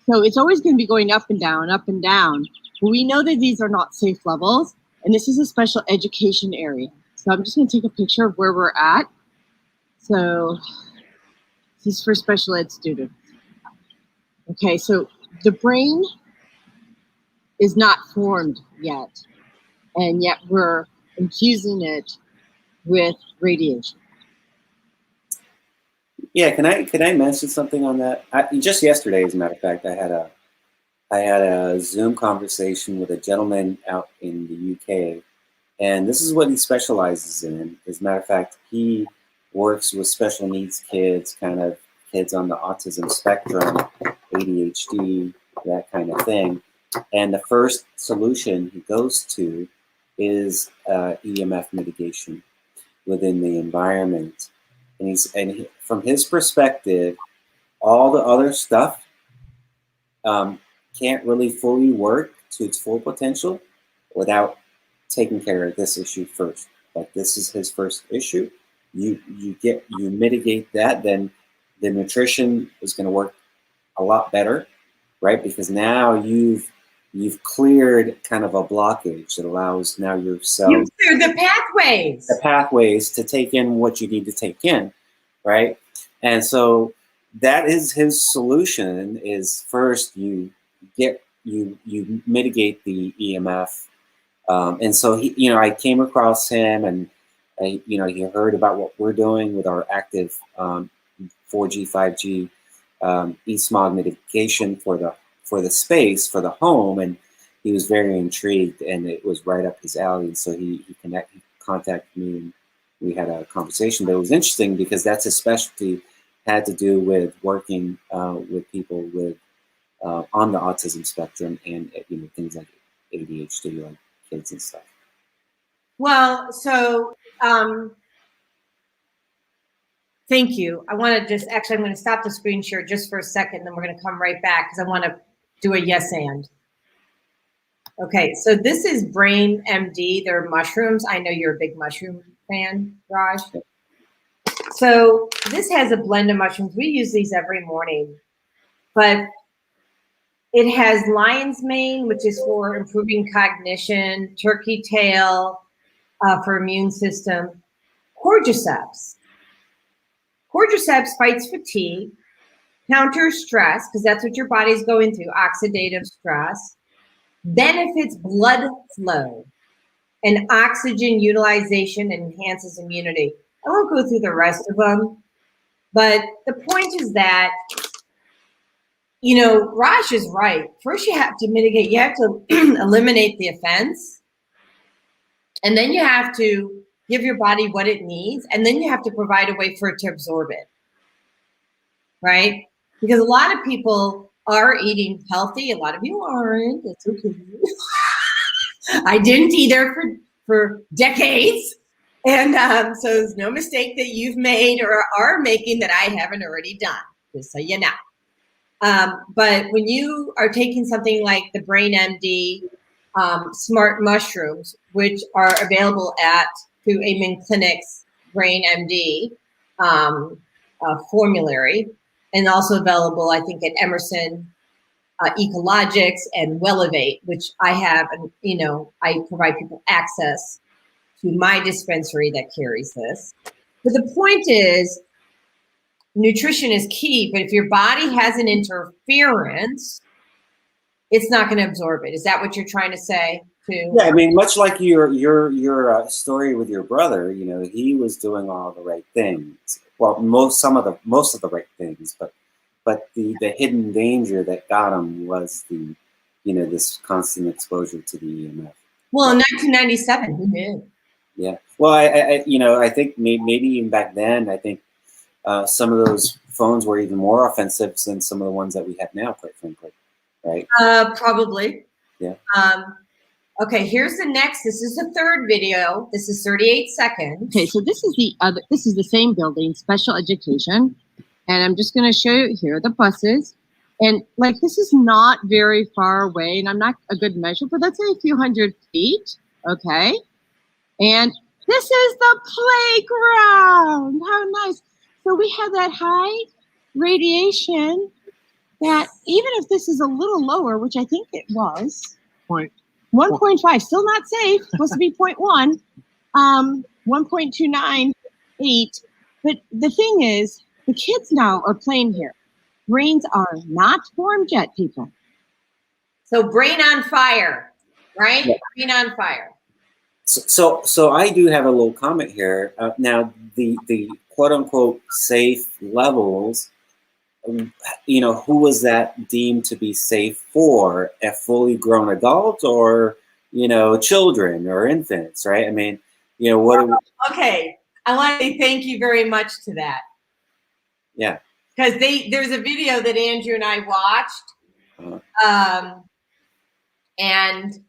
So it's always going to be going up and down, up and down. But we know that these are not safe levels, and this is a special education area. So I'm just going to take a picture of where we're at. So this is for special ed students. Okay, so the brain is not formed yet, and yet we're infusing it with radiation. Yeah, can I mention something on that? Just yesterday, as a matter of fact, I had a Zoom conversation with a gentleman out in the UK, and this is what he specializes in. As a matter of fact, he works with special needs kids, kind of kids on the autism spectrum, ADHD, that kind of thing. And the first solution he goes to is EMF mitigation within the environment. And from his perspective, all the other stuff can't really fully work to its full potential without taking care of this issue first. Like, this is his first issue. You mitigate that, then the nutrition is going to work a lot better, right? Because now you've cleared kind of a blockage that allows now your cells. You cleared the pathways. The pathways to take in what you need to take in, right? And so that is his solution. Is first you mitigate the EMF, and so I came across him, and he heard about what we're doing with our active 4G, 5G E-Smog mitigation for the space, for the home, and he was very intrigued, and it was right up his alley. And so he contacted me, and we had a conversation. But it was interesting because that's his specialty, had to do with working with people with on the autism spectrum and things like ADHD, like kids and stuff. Well, so thank you. I want to I'm going to stop the screen share just for a second, then we're going to come right back because I want to do a yes and. Okay, so this is Brain MD. They're mushrooms. I know you're a big mushroom fan, Raj. So this has a blend of mushrooms. We use these every morning, but It has lion's mane, which is for improving cognition, turkey tail for immune system, cordyceps. Cordyceps fights fatigue, counters stress, because that's what your body's going through, oxidative stress, benefits blood flow, and oxygen utilization, and enhances immunity. I won't go through the rest of them, but the point is that, Raj is right. First, you have to mitigate, you have to eliminate the offense, and then you have to give your body what it needs, and then you have to provide a way for it to absorb it, right? Because a lot of people are eating healthy. A lot of you aren't. It's okay. I didn't either for decades. And so there's no mistake that you've made or are making that I haven't already done, just so you know. But when you are taking something like the Brain MD Smart Mushrooms, which are available through Amen Clinic's Brain MD formulary, and also available, I think, at Emerson Ecologics and Wellevate, which I have, and I provide people access to my dispensary that carries this. But the point is, nutrition is key, but if your body has an interference, it's not going to absorb it. Is that what you're trying to say too? Yeah, I mean, much like your story with your brother, he was doing all the right things. Well, most of the right things, but the hidden danger that got him was this constant exposure to the EMF. Well, in 1997, who knew? Yeah. Well, I think maybe even back then, I think some of those phones were even more offensive than some of the ones that we have now, quite frankly. Right? Probably. Yeah. Okay, here's the next. This is the third video. This is 38 seconds. Okay, so this is the same building, special education. And I'm just going to show you here the buses. And this is not very far away, and I'm not a good measure, but let's say a few hundred feet. Okay. And this is the playground. How nice. So we have that high radiation that even if this is a little lower, which I think it was, 1.5, still not safe, supposed to be 0.1, 1.298. But the thing is, the kids now are playing here. Brains are not formed yet, people. So brain on fire, right? Yeah. Brain on fire. So I do have a little comment here. Now, the quote unquote safe levels, who was that deemed to be safe for? A fully grown adult or, children or infants, right? I mean, what? Okay, I want to say thank you very much to that. Yeah. Because there's a video that Andrew and I watched, and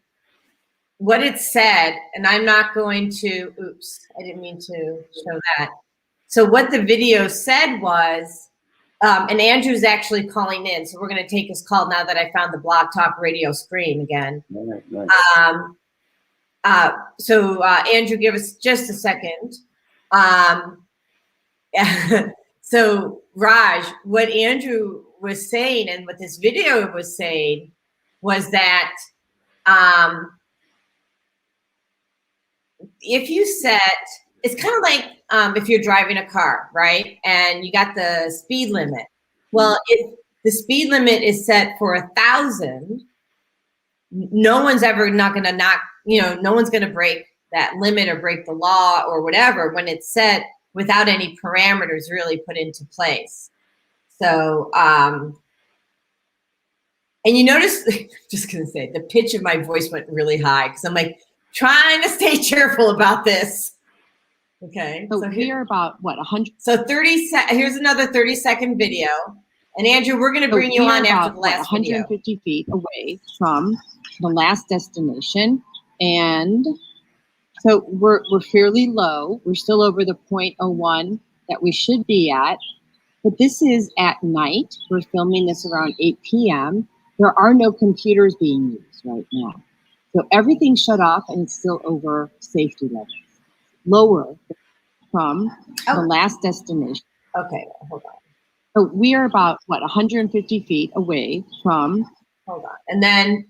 what it said, and I'm not going to, oops, I didn't mean to show that. So what the video said was, and Andrew's actually calling in, so we're going to take his call now that I found the Blog Talk Radio screen again. Nice. So Andrew, give us just a second. So Raj, what Andrew was saying and what this video was saying was that if you set, it's kind of like if you're driving a car, right? And you got the speed limit. Well, if the speed limit is set for 1,000, no one's ever not going to no one's going to break that limit or break the law or whatever when it's set without any parameters really put into place. So, and you notice, just going to say, the pitch of my voice went really high because I'm trying to stay cheerful about this. Okay. So here about what, 100? So here's another 30-second video. And Andrew, we're going to bring you on after the last 150 feet away from the last destination. And so we're fairly low. We're still over the 0.01 that we should be at. But this is at night. We're filming this around 8 p.m. There are no computers being used right now. So everything's shut off and it's still over safety levels. Lower from the last destination. Okay, hold on. So we are about, 150 feet away from hold on. And then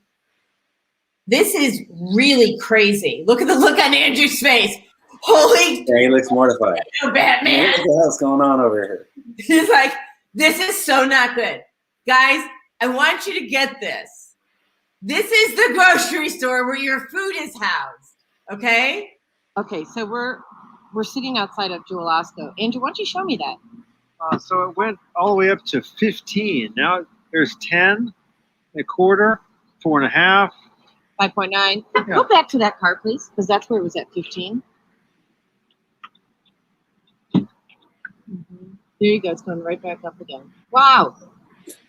this is really crazy. Look at the look on Andrew's face. Holy. Yeah, he looks mortified. Batman. What the hell's going on over here? He's like, this is so not good. Guys, I want you to get this. This is the grocery store where your food is housed. Okay? Okay, so we're sitting outside of Jewel Osco. Andrew, why don't you show me that? So it went all the way up to 15. Now there's 10, a quarter, 4.5. 5.9. Yeah. Go back to that car, please, because that's where it was at 15. There you go. It's going right back up again. Wow.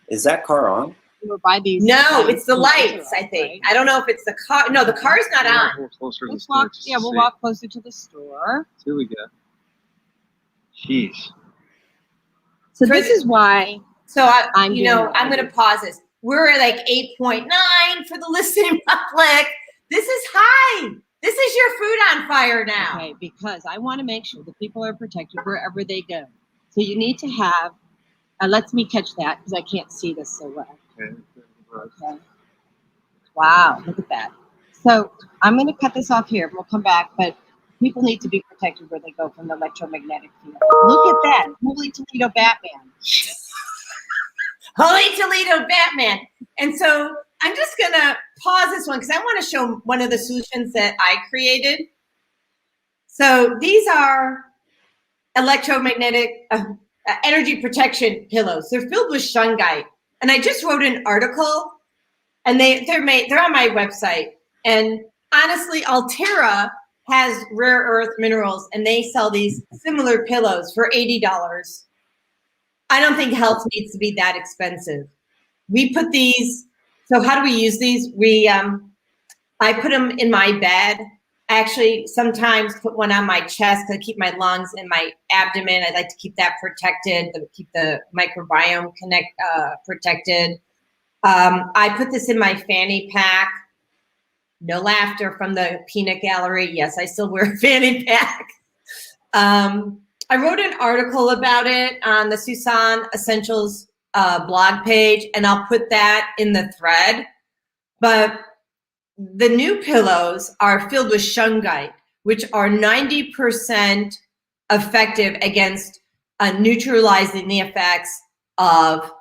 Is that car on? We were by these. No, it's the lights, I think. Right? I don't know if it's the car. No, the car's not on. We're closer to the Let's store walk. just to Yeah, we'll see. walk closer to the store. See what we get. Jeez. So this is why. So I'm I'm going to pause this. We're at like 8.9 for the listening public. This is high. This is your food on fire now. Okay, because I want to make sure that people are protected wherever they go. So you need to have. Let me catch that because I can't see this so well. Okay. Okay. Wow, look at that. So I'm going to cut this off here. We'll come back, but people need to be protected where they go from the electromagnetic field. Look at that. Holy Toledo Batman. Holy Toledo Batman. And so I'm just going to pause this one because I want to show one of the solutions that I created. So these are electromagnetic energy protection pillows. They're filled with shungite. And I just wrote an article, and they're on my website. And honestly, Altera has rare earth minerals, and they sell these similar pillows for $80. I don't think health needs to be that expensive. We put these. So how do we use these? I put them in my bed. I actually sometimes put one on my chest to keep my lungs and my abdomen. I like to keep that protected, to keep the microbiome protected. I put this in my fanny pack. No laughter from the peanut gallery. Yes, I still wear a fanny pack. I wrote an article about it on the Susan Essentials blog page, and I'll put that in the thread. But the new pillows are filled with shungite, which are 90% effective against neutralizing the effects of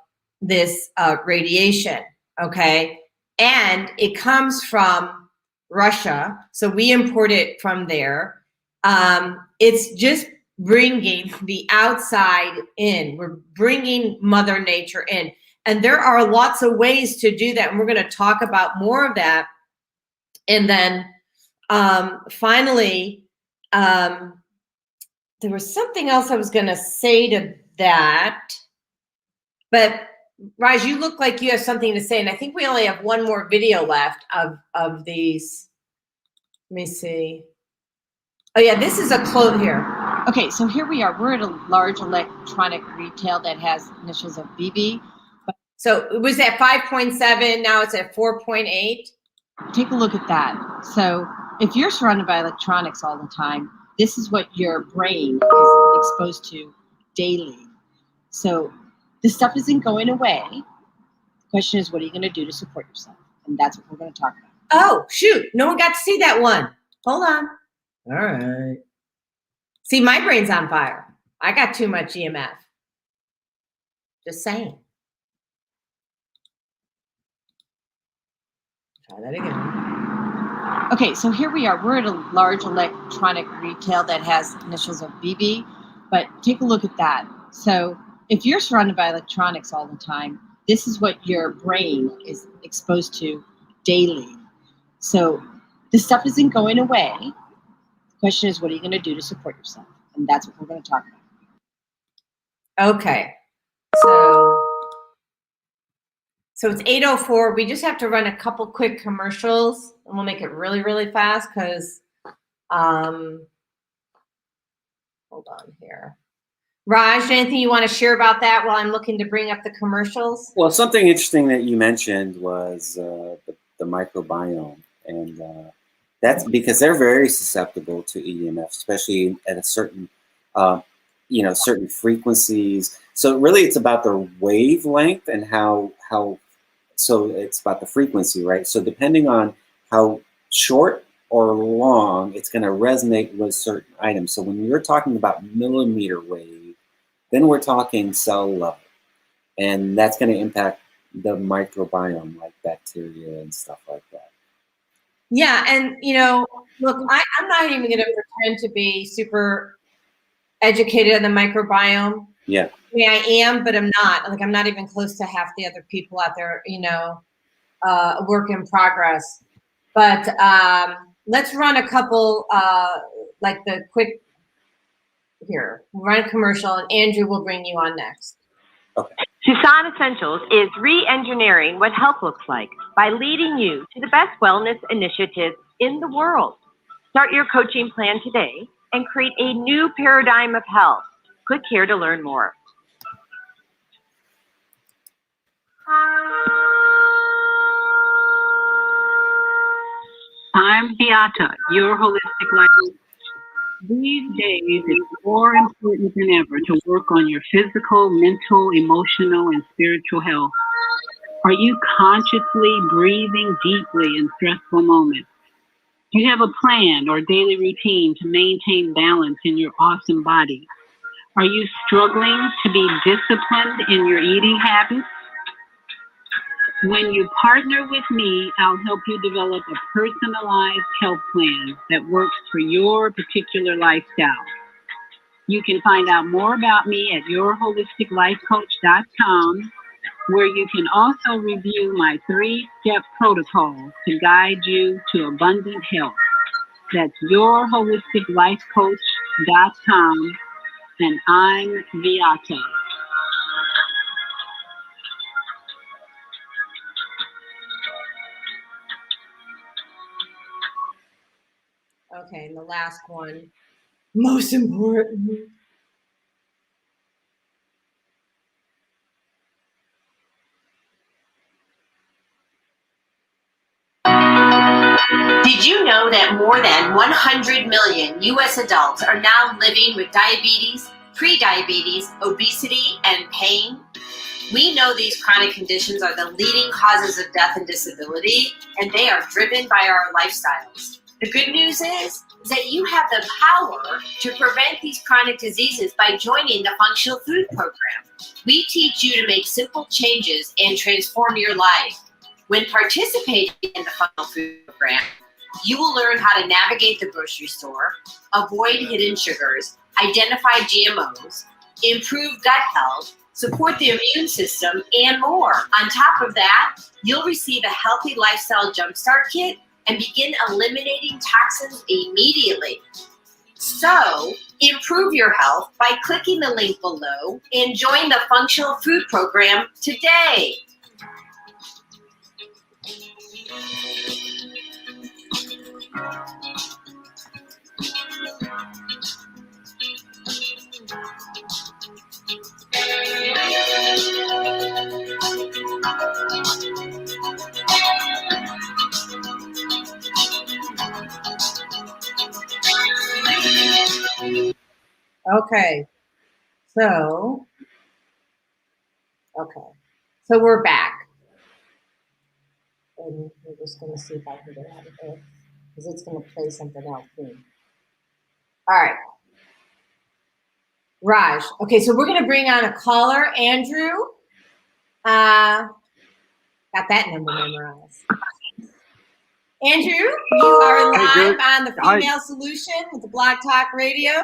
this radiation, okay? And it comes from Russia, so we import it from there. It's just bringing the outside in. We're bringing Mother Nature in. And there are lots of ways to do that, and we're going to talk about more of that. And then finally, there was something else I was going to say to that. But Raj, you look like you have something to say, and I think we only have one more video left of these. Let me see. Oh yeah, this is a quote here. Okay, so here we are. We're at a large electronic retail that has initials of BB. So it was at 5.7. Now it's at 4.8. Take a look at that. So if you're surrounded by electronics all the time, this is what your brain is exposed to daily. So this stuff isn't going away. The question is, what are you going to do to support yourself? And that's what we're going to talk about. Oh, shoot. No one got to see that one. Hold on. All right. See, my brain's on fire. I got too much EMF. Just saying. Try that again. Okay, so here we are. We're at a large electronic retail that has initials of BB, but take a look at that. So if you're surrounded by electronics all the time, this is what your brain is exposed to daily. So this stuff isn't going away. The question is, what are you going to do to support yourself? And that's what we're going to talk about. Okay. So it's 8:04. We just have to run a couple quick commercials, and we'll make it really, really fast because, hold on here. Raj, anything you want to share about that while I'm looking to bring up the commercials? Well, something interesting that you mentioned was the microbiome, and that's because they're very susceptible to EMF, especially at a certain, certain frequencies. So really, it's about the wavelength and how so it's about the frequency, right? So depending on how short or long, it's going to resonate with certain items. So when you're talking about millimeter wave, then we're talking cell level. And that's going to impact the microbiome, like bacteria and stuff like that. Yeah, and look, I'm not even going to pretend to be super educated on the microbiome. Yeah. I mean, I am, but I'm not. Like, I'm not even close to half the other people out there, work in progress. But let's run a couple, like the quick here. We'll run a commercial, and Andrew will bring you on next. Okay. Susan Essentials is re-engineering what health looks like by leading you to the best wellness initiatives in the world. Start your coaching plan today and create a new paradigm of health. Click here to learn more. I'm Beata, your holistic life. These days, it's more important than ever to work on your physical, mental, emotional, and spiritual health. Are you consciously breathing deeply in stressful moments? Do you have a plan or daily routine to maintain balance in your awesome body? Are you struggling to be disciplined in your eating habits? When you partner with me, I'll help you develop a personalized health plan that works for your particular lifestyle. You can find out more about me at yourholisticlifecoach.com, where you can also review my 3-step protocol to guide you to abundant health. That's yourholisticlifecoach.com, and I'm Beata. Okay, and the last one, most important. Did you know that more than 100 million U.S. adults are now living with diabetes, prediabetes, obesity, and pain? We know these chronic conditions are the leading causes of death and disability, and they are driven by our lifestyles. The good news is that you have the power to prevent these chronic diseases by joining the Functional Food Program. We teach you to make simple changes and transform your life. When participating in the Functional Food Program, you will learn how to navigate the grocery store, avoid hidden sugars, identify GMOs, improve gut health, support the immune system, and more. On top of that, you'll receive a healthy lifestyle jumpstart kit and begin eliminating toxins immediately. So, improve your health by clicking the link below and join the Functional Food Program today. Okay, so we're back. And we're just going to see if I can get out of it, because it's going to play something else soon. All right. Raj. Okay, so we're going to bring on a caller, Andrew. Got that number memorized. Andrew, you are live on the Female Solution with the Blog Talk Radio.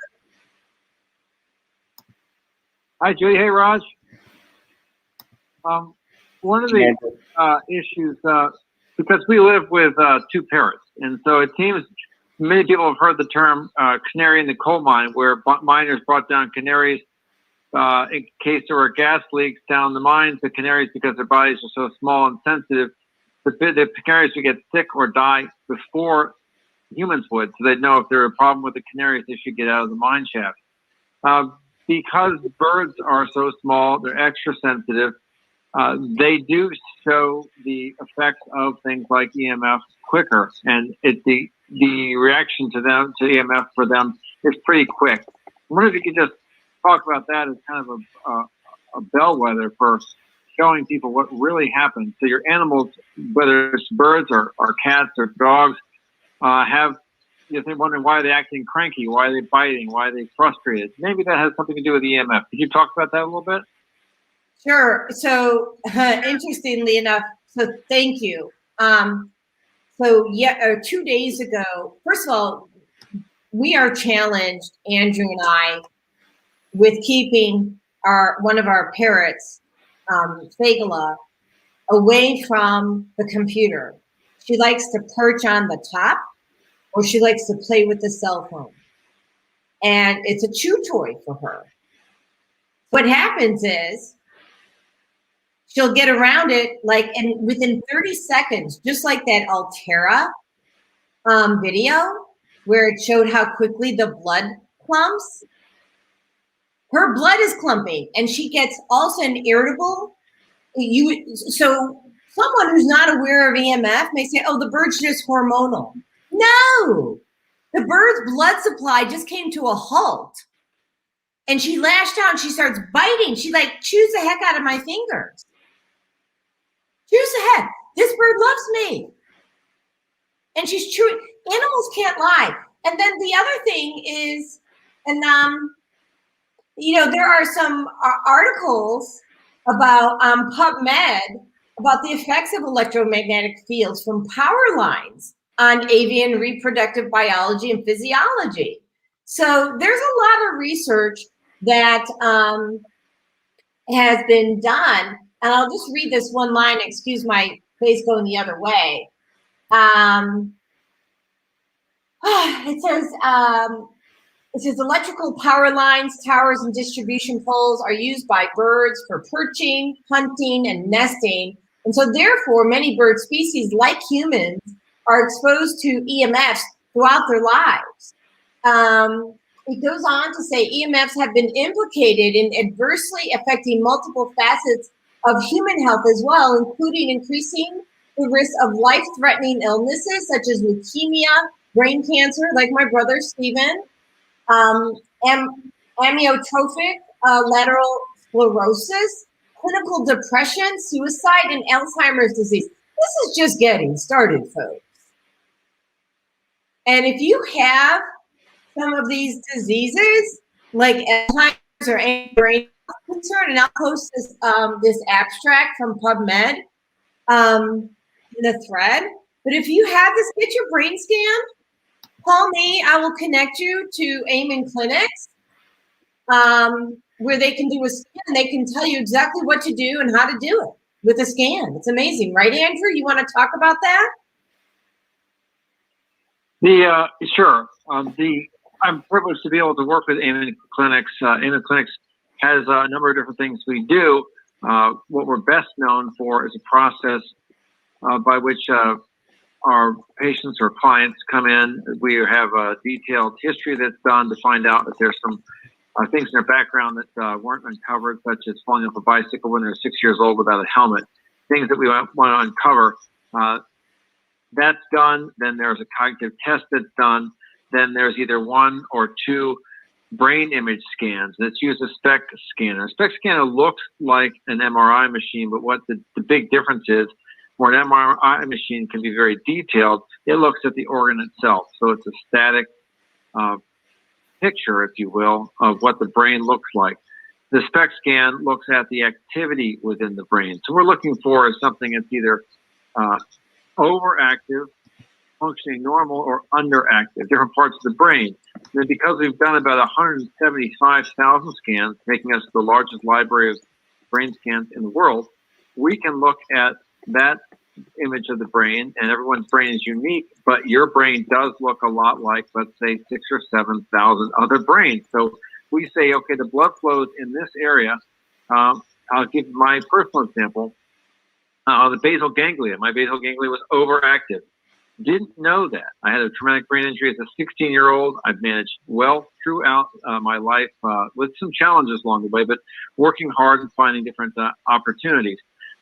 Hi, Judy. Hey, Raj. One of the issues, because we live with 2 parrots, and so it seems many people have heard the term canary in the coal mine, where miners brought down canaries in case there were gas leaks down the mines. The canaries, because their bodies are so small and sensitive, the canaries would get sick or die before humans would, so they'd know if there were a problem with the canaries, they should get out of the mine shaft. Because birds are so small, they're extra sensitive. They do show the effects of things like EMF quicker, and the reaction to EMF for them is pretty quick. I wonder if you could just talk about that as kind of a bellwether for showing people what really happens. So your animals, whether it's birds or cats or dogs, they're wondering why they're acting cranky, why they're biting, why they're frustrated. Maybe that has something to do with EMF. Could you talk about that a little bit? Sure. So interestingly enough, so thank you. 2 days ago, first of all, we are challenged, Andrew and I, with keeping one of our parrots, Fagala, away from the computer. She likes to perch on the top, or she likes to play with the cell phone. And it's a chew toy for her. What happens is she'll get around it and within 30 seconds, just like that Altera video where it showed how quickly the blood clumps. Her blood is clumping and she gets all of a sudden irritable. So someone who's not aware of EMF may say, oh, the bird's just hormonal. No, the bird's blood supply just came to a halt. And she lashed out and she starts biting. She chews the heck out of my fingers. Chews the heck. This bird loves me. And she's chewing. Animals can't lie. And then the other thing is, and there are some articles about PubMed about the effects of electromagnetic fields from power lines on avian reproductive biology and physiology. So there's a lot of research that has been done. And I'll just read this one line, excuse my face going the other way. It says electrical power lines, towers, and distribution poles are used by birds for perching, hunting, and nesting. And so therefore, many bird species, like humans, are exposed to EMFs throughout their lives. It goes on to say EMFs have been implicated in adversely affecting multiple facets of human health as well, including increasing the risk of life-threatening illnesses such as leukemia, brain cancer, like my brother Stephen, amyotrophic lateral sclerosis, clinical depression, suicide, and Alzheimer's disease. This is just getting started, folks. And if you have some of these diseases, like Alzheimer's or any brain concern, and I'll post this this abstract from PubMed in the thread. But if you have this, get your brain scanned. Call me. I will connect you to Amen Clinics, where they can do a scan and they can tell you exactly what to do and how to do it with a scan. It's amazing, right, Andrew? You want to talk about that? Sure. I'm privileged to be able to work with Amen Clinics. Amen Clinics has a number of different things we do. What we're best known for is a process by which our patients or clients come in. We have a detailed history that's done to find out if there's some things in their background that weren't uncovered, such as falling off a bicycle when they're 6 years old without a helmet, things that we want to uncover. That's done. Then there's a cognitive test that's done. Then there's either one or two brain image scans. Let's use a SPEC scanner. A SPEC scanner looks like an MRI machine, but what the big difference is, where an MRI machine can be very detailed, it looks at the organ itself. So it's a static picture, if you will, of what the brain looks like. The SPEC scan looks at the activity within the brain. So we're looking for something that's either overactive, functioning normal, or underactive, different parts of the brain. And because we've done about 175,000 scans, making us the largest library of brain scans in the world, we can look at that image of the brain, and everyone's brain is unique, but your brain does look a lot like, let's say, 6,000 or 7,000 other brains. So we say, okay, the blood flows in this area. I'll give my personal example. The basal ganglia. My basal ganglia was overactive. Didn't know that. I had a traumatic brain injury as a 16-year-old. I've managed well throughout my life with some challenges along the way, but working hard and finding different opportunities.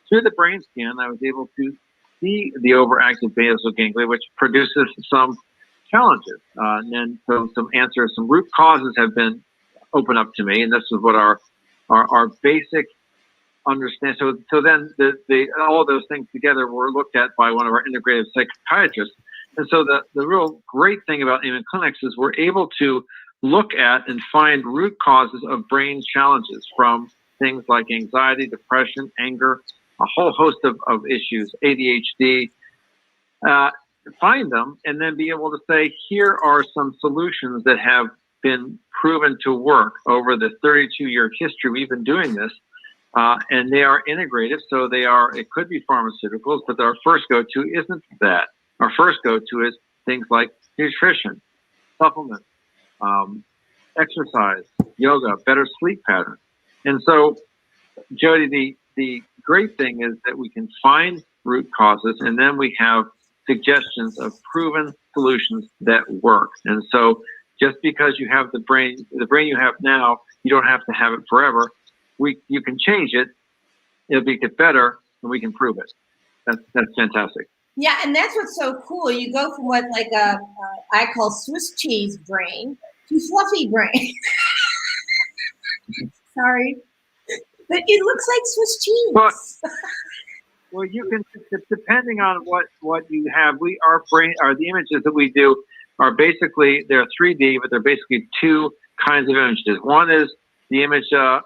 Through the brain scan, I was able to see the overactive basal ganglia, which produces some challenges. And then so some answers, some root causes have been opened up to me, and this is what our basic understand. So then all of those things together were looked at by one of our integrative psychiatrists. And so the real great thing about EMF clinics is we're able to look at and find root causes of brain challenges from things like anxiety, depression, anger, a whole host of issues, ADHD, find them and then be able to say, here are some solutions that have been proven to work over the 32-year history we've been doing this. And they are integrative, so it could be pharmaceuticals, but our first go-to isn't that. Our first go-to is things like nutrition, supplements, exercise, yoga, better sleep patterns. And so, Jody, the great thing is that we can find root causes, and then we have suggestions of proven solutions that work. And so just because you have the brain you have now, you don't have to have it forever. You can change it, it'll get better, and we can prove it. That's fantastic. Yeah, and that's what's so cool. You go from what I call Swiss cheese brain to fluffy brain. Sorry, but it looks like Swiss cheese. Well, you can, depending on what you have. The images that we do are basically, they're 3D, but they're basically two kinds of images. One is the image of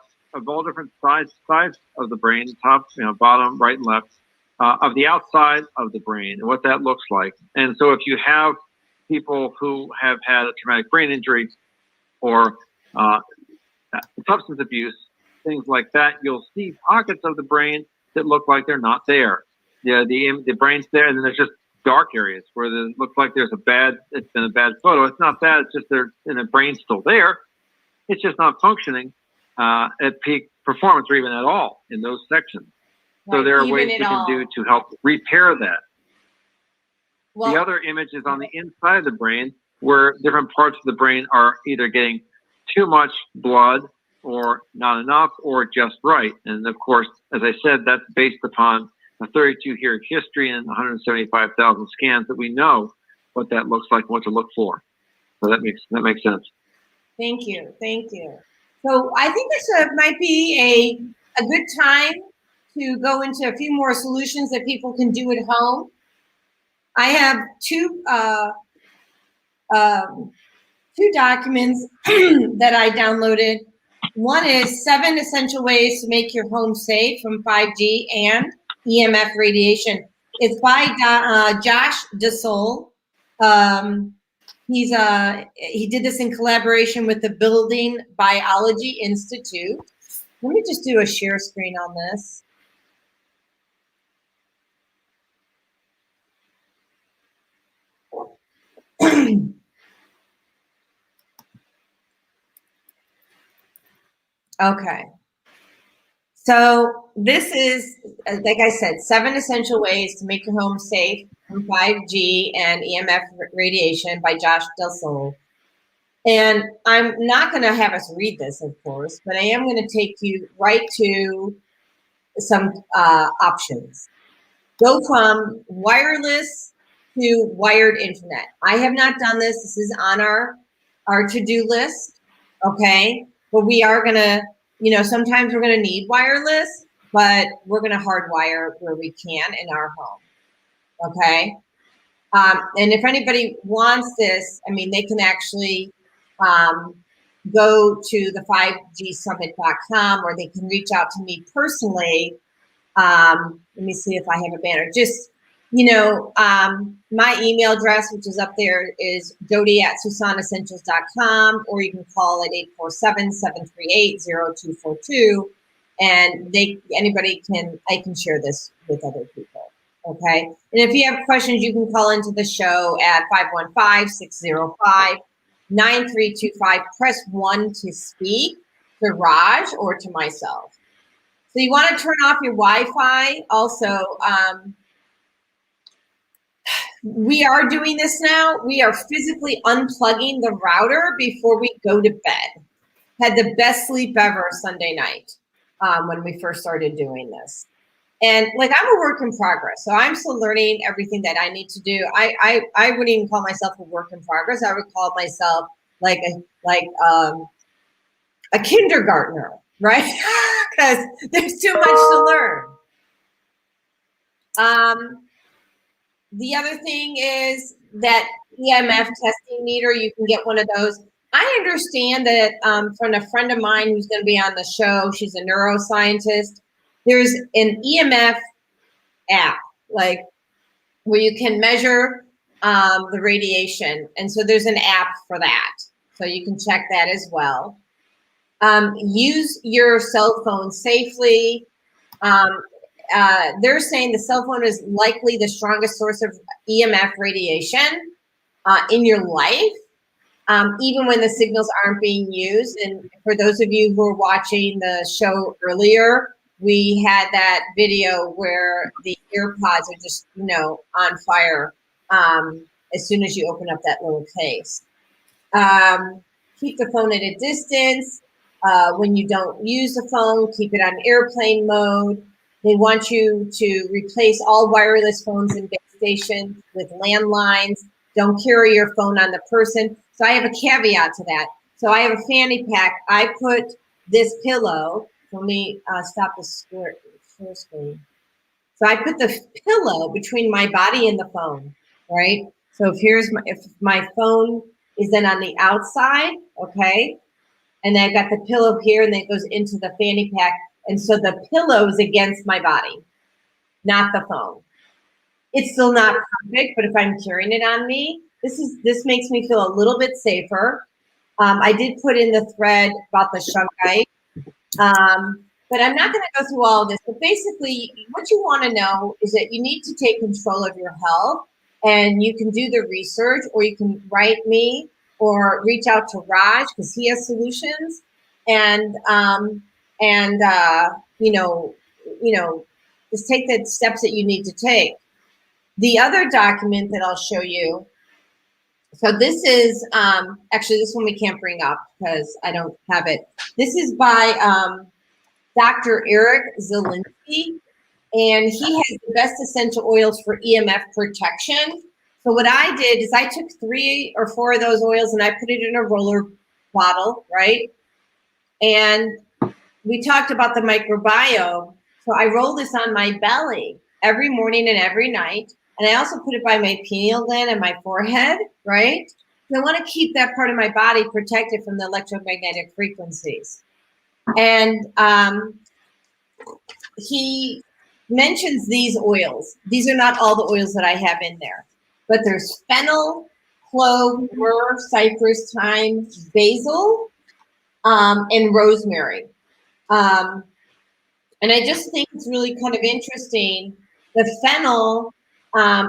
all different sides of the brain, top, bottom, right, and left, of the outside of the brain and what that looks like. And so if you have people who have had a traumatic brain injury or substance abuse, things like that, you'll see pockets of the brain that look like they're not there. Yeah, the brain's there, and then there's just dark areas where it looks like it's been a bad photo. It's not bad, it's just the brain's still there. It's just not functioning at peak performance or even at all in those sections. Right, so there are ways we can do to help repair that. Well, the other image is on the inside of the brain, where different parts of the brain are either getting too much blood or not enough or just right. And of course, as I said, that's based upon a 32-year history and 175,000 scans that we know what that looks like and what to look for. So that makes sense. Thank you. So I think this might be a good time to go into a few more solutions that people can do at home. I have two documents that I downloaded. One is 7 essential ways to make your home safe from 5G and EMF radiation. It's by Josh DeSole. He did this in collaboration with the Building Biology Institute. Let me just do a share screen on this. Okay. So this is, like I said, 7 essential ways to make your home safe from 5G and EMF radiation by Josh DeSole. And I'm not going to have us read this, of course, but I am going to take you right to some options. Go from wireless to wired internet. I have not done this. This is on our to-do list, okay? But we are going to, sometimes we're going to need wireless, but we're going to hardwire where we can in our home, okay? And if anybody wants this, they can actually go to the 5gsummit.com, or they can reach out to me personally. Let me see if I have a banner. Just, my email address, which is up there, is jody@susanessentials.com, or you can call at 847-738-0242. And I can share this with other people. Okay. And if you have questions, you can call into the show at 515-605-9325. Press 1 to speak to Raj or to myself. So you want to turn off your Wi-Fi. Also, we are doing this now. We are physically unplugging the router before we go to bed. Had the best sleep ever Sunday night when we first started doing this. And I'm a work in progress, so I'm still learning everything that I need to do. I wouldn't even call myself a work in progress. I would call myself a kindergartner. right? Because there's too much to learn. The other thing is that EMF testing meter, you can get one of those. I understand that from a friend of mine who's going to be on the show, she's a neuroscientist, there's an EMF app, like where you can measure the radiation. And so there's an app for that. So you can check that as well. Use your cell phone safely. They're saying the cell phone is likely the strongest source of EMF radiation in your life, even when the signals aren't being used. And for those of you who are watching the show earlier, we had that video where the earpods are just, on fire as soon as you open up that little case. Keep the phone at a distance. When you don't use the phone, keep it on airplane mode. They want you to replace all wireless phones and base stations with landlines. Don't carry your phone on the person. So I have a caveat to that. So I have a fanny pack. I put this pillow. Let me stop the share screen. So I put the pillow between my body and the phone, right? So if my phone is then on the outside, okay, and then I've got the pillow here, and then it goes into the fanny pack. And so the pillow's against my body, not the phone. It's still not perfect, but if I'm carrying it on me, this makes me feel a little bit safer. I did put in the thread about the shungite, but I'm not going to go through all of this. But basically, what you want to know is that you need to take control of your health, and you can do the research, or you can write me or reach out to Raj because he has solutions, and just take the steps that you need to take. The other document that I'll show you, so this is, actually this one we can't bring up because I don't have it. This is by Dr. Eric Zielinski, and he has the best essential oils for EMF protection. So what I did is I took 3 or 4 of those oils and I put it in a roller bottle, right? And we talked about the microbiome. So I roll this on my belly every morning and every night. And I also put it by my pineal gland and my forehead, right? So I want to keep that part of my body protected from the electromagnetic frequencies. And he mentions these oils. These are not all the oils that I have in there. But there's fennel, clove, myrrh, cypress, thyme, basil, and rosemary. And I just think it's really kind of interesting. The fennel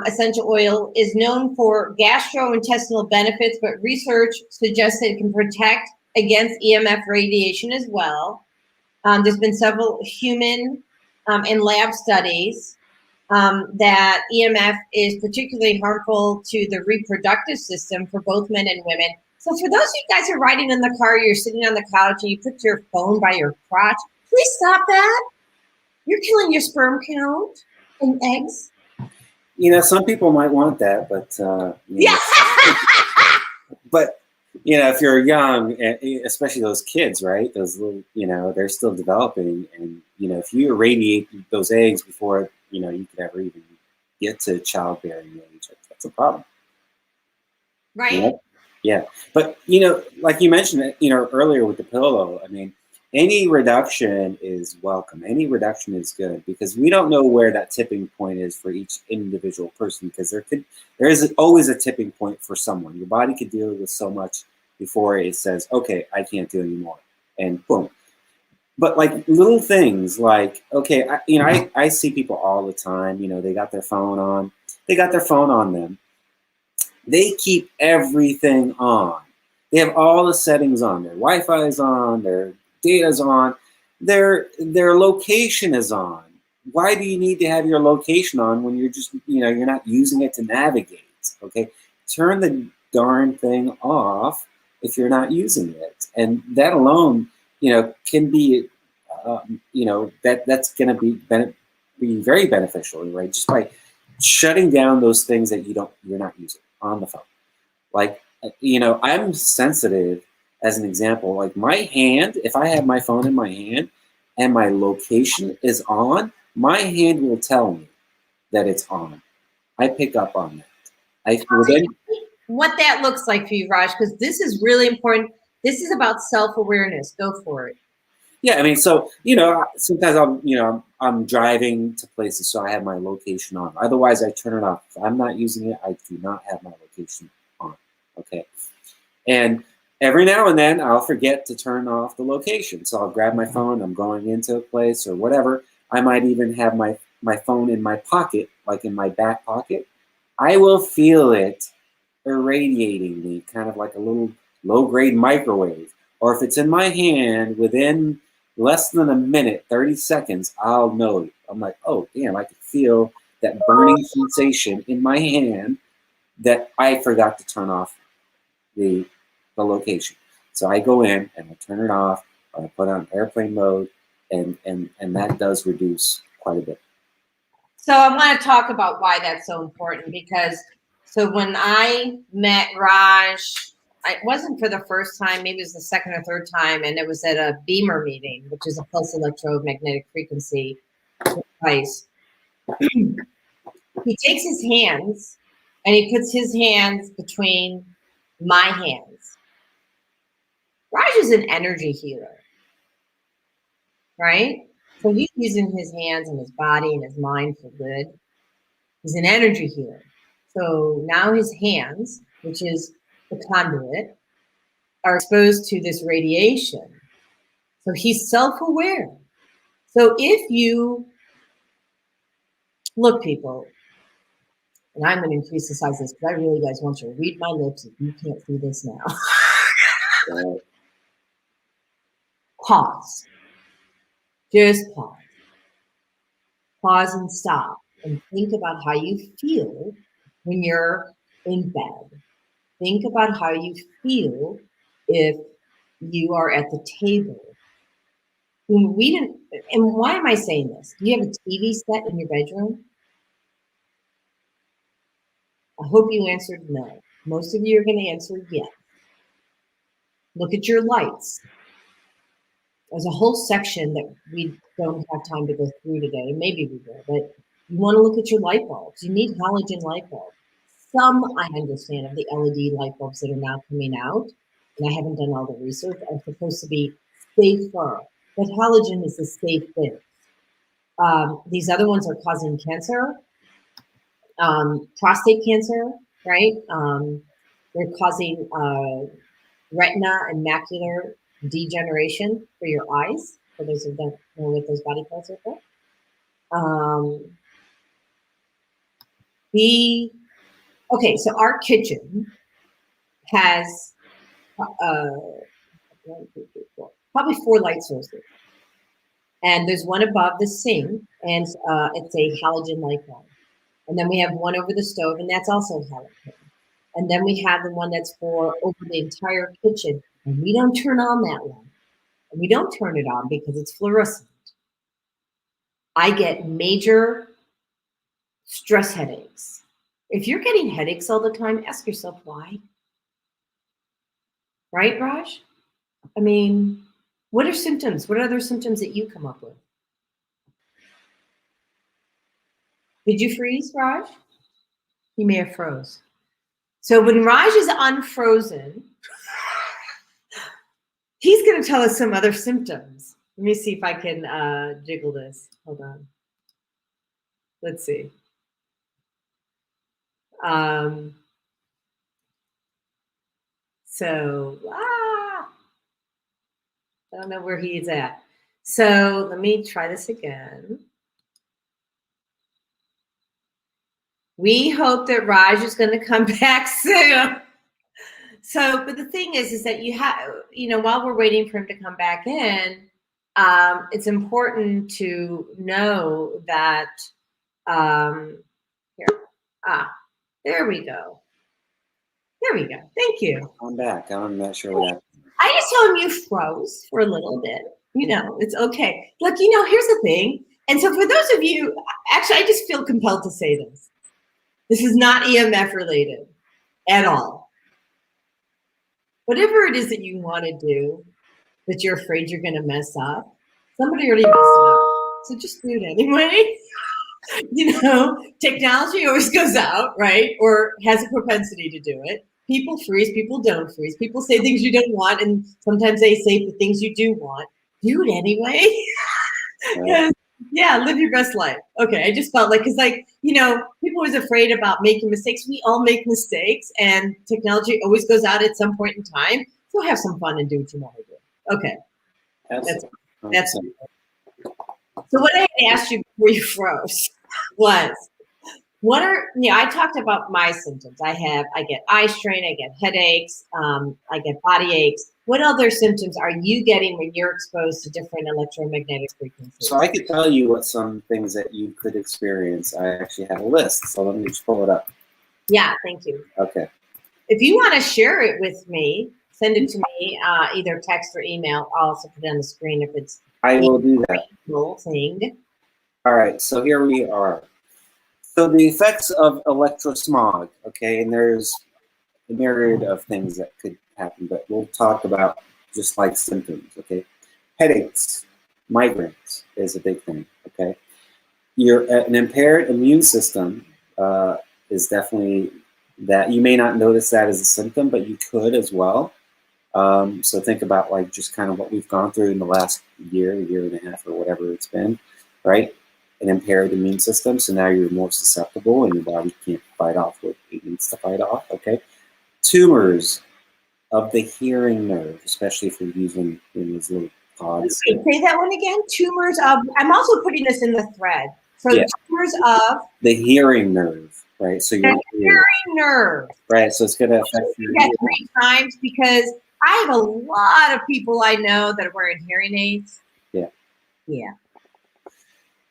essential oil is known for gastrointestinal benefits, but research suggests that it can protect against EMF radiation as well. There's been several human and lab studies that EMF is particularly harmful to the reproductive system for both men and women. So for those of you guys who are riding in the car, you're sitting on the couch and you put your phone by your crotch, please stop that. You're killing your sperm count and eggs. Some people might want that, but yeah. But if you're young, especially those kids, right? Those little, they're still developing, and if you irradiate those eggs before you could ever even get to childbearing age, that's a problem. Right. Yeah. But like you mentioned, earlier with the pillow, I mean, any reduction is welcome. Any reduction is good because we don't know where that tipping point is for each individual person, because there is always a tipping point for someone. Your body could deal with so much before it says, okay, I can't do anymore, and boom. But like little things like, okay, I see people all the time, they got their phone on. They got their phone on them. They keep everything on. They have all the settings on. Their Wi-Fi is on, their data's on, their location is on. Why do you need to have your location on when you're just, you're not using it to navigate, okay? Turn the darn thing off if you're not using it. And that alone, can be, that's going to be very beneficial, right? Just by shutting down those things that you're not using on the phone. Like, I'm sensitive as an example, like my hand, if I have my phone in my hand and my location is on, my hand will tell me that it's on. I pick up on that. What that looks like for you, Raj, because this is really important. This is about self-awareness. Go for it. Yeah, I mean, so, sometimes I'm driving to places, so I have my location on. Otherwise, I turn it off. If I'm not using it, I do not have my location on, okay? And every now and then, I'll forget to turn off the location. So I'll grab my phone, I'm going into a place or whatever. I might even have my phone in my pocket, like in my back pocket. I will feel it irradiating me, kind of like a little low-grade microwave. Or if it's in my hand, within less than a minute, 30 seconds, I'll know. I'm like, oh, damn, I can feel that burning sensation in my hand that I forgot to turn off the location. So I go in and I turn it off, or I put it on airplane mode, and that does reduce quite a bit. So I want to talk about why that's so important, because so when I met Raj, it wasn't for the first time, maybe it was the second or third time, and it was at a Beamer meeting, which is a pulse electromagnetic frequency device. He takes his hands and he puts his hands between my hands. Raj is an energy healer, right? So he's using his hands and his body and his mind for good. He's an energy healer. So now his hands, which is the conduit, are exposed to this radiation. So he's self-aware. So if you look, people, and I'm going to increase the size of this because I really guys want you to read my lips if you can't see this now. Pause. Just pause. Pause and stop and think about how you feel when you're in bed. Think about how you feel if you are at the table. When we didn't, and why am I saying this? Do you have a TV set in your bedroom? I hope you answered no. Most of you are going to answer yes. Look at your lights. There's a whole section that we don't have time to go through today. Maybe we will, but you want to look at your light bulbs. You need halogen light bulbs. Some, I understand, of the LED light bulbs that are now coming out, and I haven't done all the research, are supposed to be safer. But halogen is a safe thing. These other ones are causing cancer, prostate cancer, right? They're causing retina and macular degeneration for your eyes, for those who don't know what those body parts are for. Okay, so our kitchen has probably 4 light sources. And there's one above the sink, and it's a halogen light bulb. And then we have one over the stove, and that's also halogen. And then we have the one that's for over the entire kitchen. And we don't turn on that one. And we don't turn it on because it's fluorescent. I get major stress headaches. If you're getting headaches all the time, ask yourself why. Right, Raj? I mean, what are symptoms? What are other symptoms that you come up with? Did you freeze, Raj? You may have froze. So when Raj is unfrozen, he's going to tell us some other symptoms. Let me see if I can jiggle this. Hold on. Let's see. I don't know where he's at. So let me try this again. We hope that Raj is going to come back soon. So, but the thing is that you have, while we're waiting for him to come back in, it's important to know that, there we go. There we go. Thank you. I'm back. I'm not sure what happened. I just told him you froze for a little bit. It's okay. Look, here's the thing. And so for those of you, actually, I just feel compelled to say this. This is not EMF related at all. whatever it is that you want to do, that you're afraid you're going to mess up, somebody already messed it up. So just do it anyway. Technology always goes out, right? Or has a propensity to do it. People freeze, people don't freeze. People say things you don't want, and sometimes they say the things you do want. Do it anyway. Yeah, live your best life. Okay, I just felt like, because people always afraid about making mistakes. We all make mistakes, and technology always goes out at some point in time. So have some fun and do what you want to do. Okay. That's so what I had asked you before you froze was, I talked about my symptoms. I get eye strain, I get headaches, I get body aches. What other symptoms are you getting when you're exposed to different electromagnetic frequencies? So I could tell you what some things that you could experience. I actually have a list, so let me just pull it up. Yeah, thank you. Okay. If you want to share it with me, send it to me, either text or email. I'll also put it on the screen if it's I will do that. Thing. All right, so here we are. So the effects of electro-smog, okay, and there's a myriad of things that could happen, but we'll talk about just like symptoms, okay? Headaches, migraines is a big thing, okay? An impaired immune system is definitely that. You may not notice that as a symptom, but you could as well. So think about like just kind of what we've gone through in the last year and a half or whatever it's been, right? An impaired immune system, so now you're more susceptible and your body can't fight off what it needs to fight off, okay? Tumors of the hearing nerve, especially if you're using these little pods. Okay, say that one again. Tumors of, I'm also putting this in the thread. So yeah. Tumors of the hearing nerve, right? So your hearing nerve. Right, so it's going to affect your hearing. 3 times because I have a lot of people I know that are wearing hearing aids. Yeah. Yeah.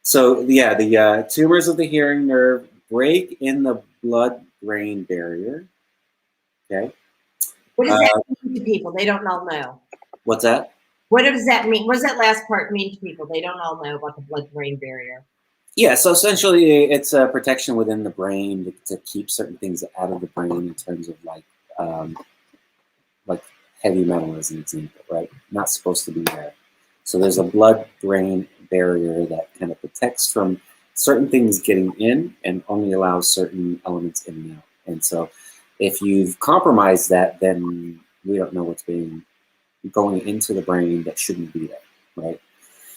So yeah, the tumors of the hearing nerve break in the blood-brain barrier. Okay. What does that mean to people? They don't all know. What's that? What does that mean? What does that last part mean to people? They don't all know about the blood-brain barrier. Yeah, so essentially it's a protection within the brain to keep certain things out of the brain in terms of like heavy metal as an example, right? Not supposed to be there. So there's a blood-brain barrier that kind of protects from certain things getting in and only allows certain elements in and out. And so if you've compromised that, then we don't know what's going into the brain that shouldn't be there, right?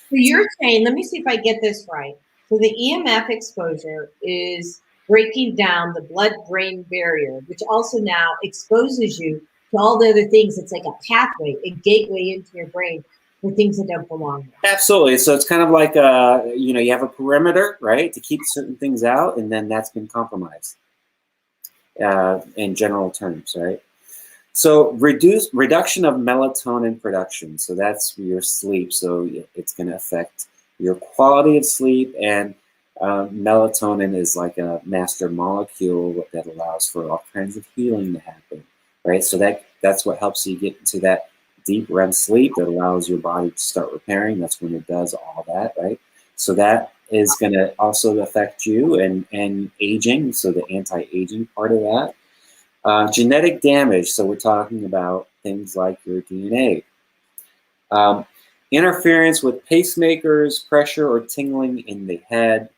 So you're saying, let me see if I get this right. So the EMF exposure is breaking down the blood-brain barrier, which also now exposes you to all the other things. It's like a pathway, a gateway into your brain for things that don't belong there. Absolutely. So it's kind of like, you have a perimeter, right, to keep certain things out, and then that's been compromised in general terms, right? So reduction of melatonin production. So that's your sleep. So it's going to affect your quality of sleep, and melatonin is like a master molecule that allows for all kinds of healing to happen, right? So that's what helps you get into that deep REM sleep that allows your body to start repairing. That's when it does all that, right? So that is going to also affect you and aging, so the anti-aging part of that. Genetic damage, so we're talking about things like your DNA. Interference with pacemakers, pressure or tingling in the head.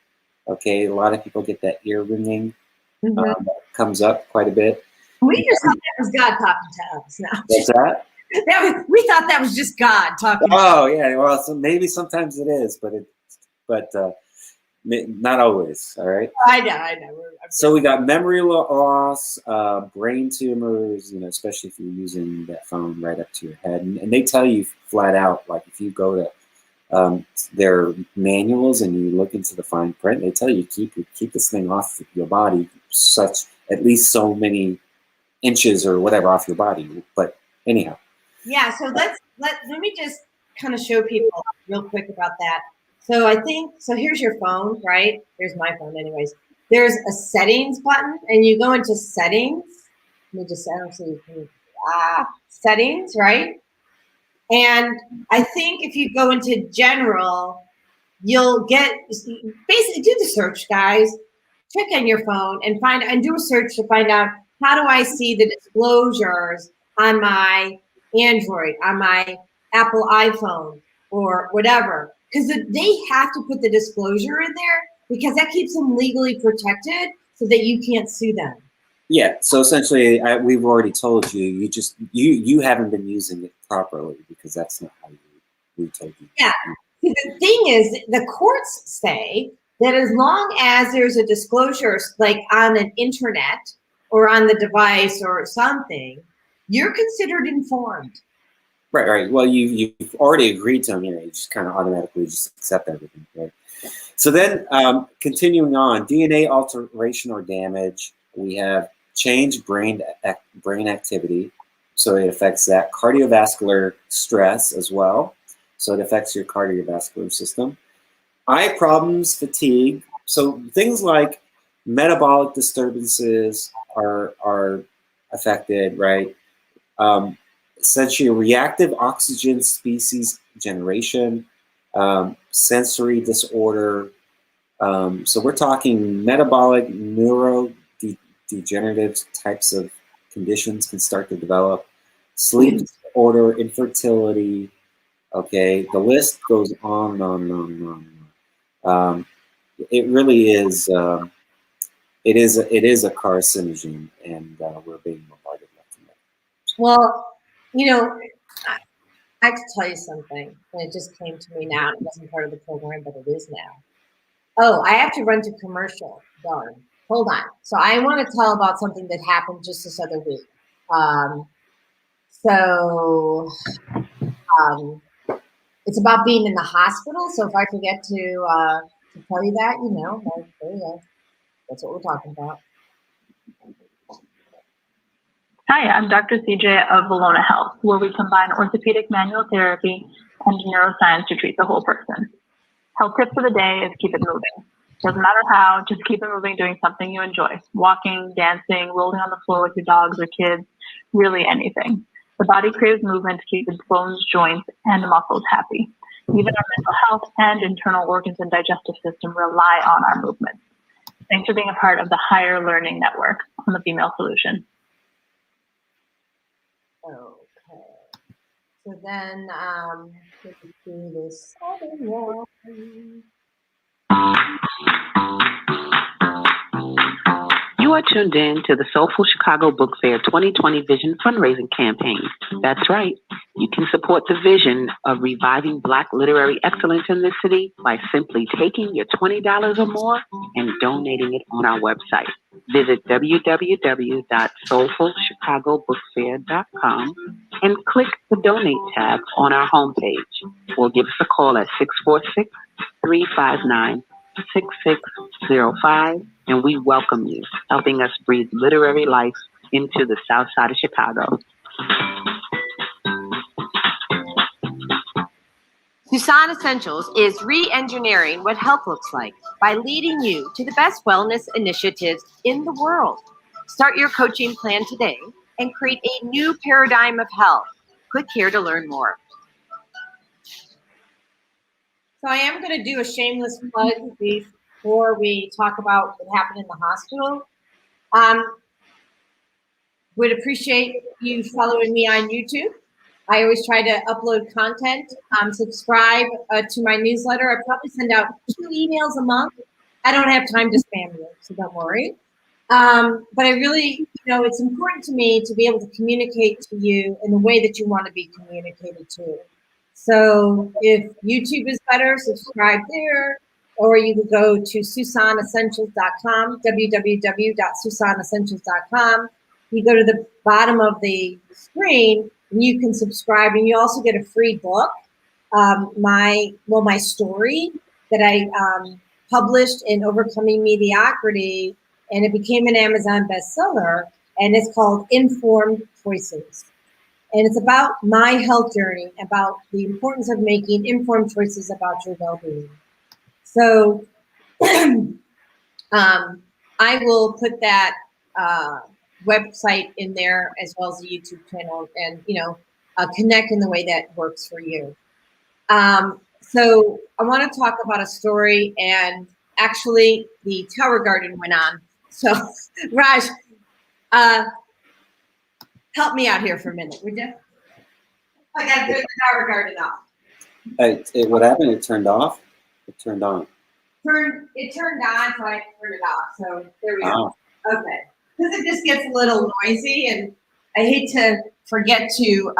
Okay, a lot of people get that ear ringing. That comes up quite a bit. We just thought that was God talking to us now. What's that? We thought that was just God talking. Oh yeah, well, so maybe sometimes it is, but not always. All right. I know. So we got memory loss, brain tumors. Especially if you're using that phone right up to your head, and they tell you flat out, like if you go to their manuals and you look into the fine print, they tell you keep this thing off your body, at least so many inches or whatever off your body. But anyhow. Yeah, so let me just kind of show people real quick about that. So I think, so here's your phone, right? Here's my phone anyways. There's a settings button, and you go into settings. Let me just, I don't see, settings, right? And I think if you go into general, you'll get, basically do the search, guys. Check on your phone and do a search to find out, how do I see the disclosures on my Android, on my Apple iPhone, or whatever. Because they have to put the disclosure in there because that keeps them legally protected so that you can't sue them. Yeah, so essentially, we've already told you, you haven't been using it properly because that's not how we told you. Yeah, the thing is, the courts say that as long as there's a disclosure, like on an internet or on the device or something, you're considered informed. Right. Well, you've already agreed to them, you just kind of automatically just accept everything, right? So then, continuing on, DNA alteration or damage, we have changed brain activity, so it affects that. Cardiovascular stress as well, so it affects your cardiovascular system. Eye problems, fatigue, so things like metabolic disturbances are affected, right? Essentially, reactive oxygen species generation, sensory disorder. So we're talking metabolic, neurodegenerative types of conditions can start to develop. Sleep disorder, infertility. Okay, the list goes on and on and on. It really is. It is a carcinogen, and we're being bombarded left and right. Well, I have to tell you something, and it just came to me now. It wasn't part of the program, but it is now. Oh, I have to run to commercial. Darn. Hold on. So I want to tell about something that happened just this other week. It's about being in the hospital. So if I forget to tell you that, there you go. That's what we're talking about. Hi, I'm Dr. CJ of Valona Health, where we combine orthopedic manual therapy and neuroscience to treat the whole person. Health tip for the day is keep it moving. Doesn't matter how, just keep it moving doing something you enjoy. Walking, dancing, rolling on the floor with your dogs or kids, really anything. The body craves movement to keep its bones, joints, and muscles happy. Even our mental health and internal organs and digestive system rely on our movement. Thanks for being a part of the Higher Learning Network on the Female Solution. Okay. So then, let's do this other one. You are tuned in to the Soulful Chicago Book Fair 2020 Vision Fundraising Campaign. That's right. You can support the vision of reviving Black literary excellence in this city by simply taking your $20 or more and donating it on our website. Visit www.soulfulchicagobookfair.com and click the Donate tab on our homepage, or give us a call at 646-359-6605, and we welcome you, helping us breathe literary life into the South Side of Chicago. Susan Essentials is re-engineering what health looks like by leading you to the best wellness initiatives in the world. Start your coaching plan today and create a new paradigm of health. Click here to learn more. So I am going to do a shameless plug before we talk about what happened in the hospital. Would appreciate you following me on YouTube. I always try to upload content. Subscribe to my newsletter. I probably send out 2 emails a month. I don't have time to spam you, so don't worry. But I really, it's important to me to be able to communicate to you in the way that you want to be communicated to. So if YouTube is better, subscribe there, or you can go to SusanEssentials.com, www.SusanEssentials.com. You go to the bottom of the screen, and you can subscribe, and you also get a free book. My story that I published in Overcoming Mediocrity, and it became an Amazon bestseller, and it's called Informed Choices. And it's about my health journey, about the importance of making informed choices about your well-being. So I will put that website in there as well as the YouTube channel, and connect in the way that works for you. So I want to talk about a story, and actually the Tower Garden went on. So Raj, help me out here for a minute, would you? I got to turn the power garden off. What happened? It turned off? It turned on. It turned on, so I turned it off. So there we go. Oh. Okay. Because it just gets a little noisy, and I hate to forget to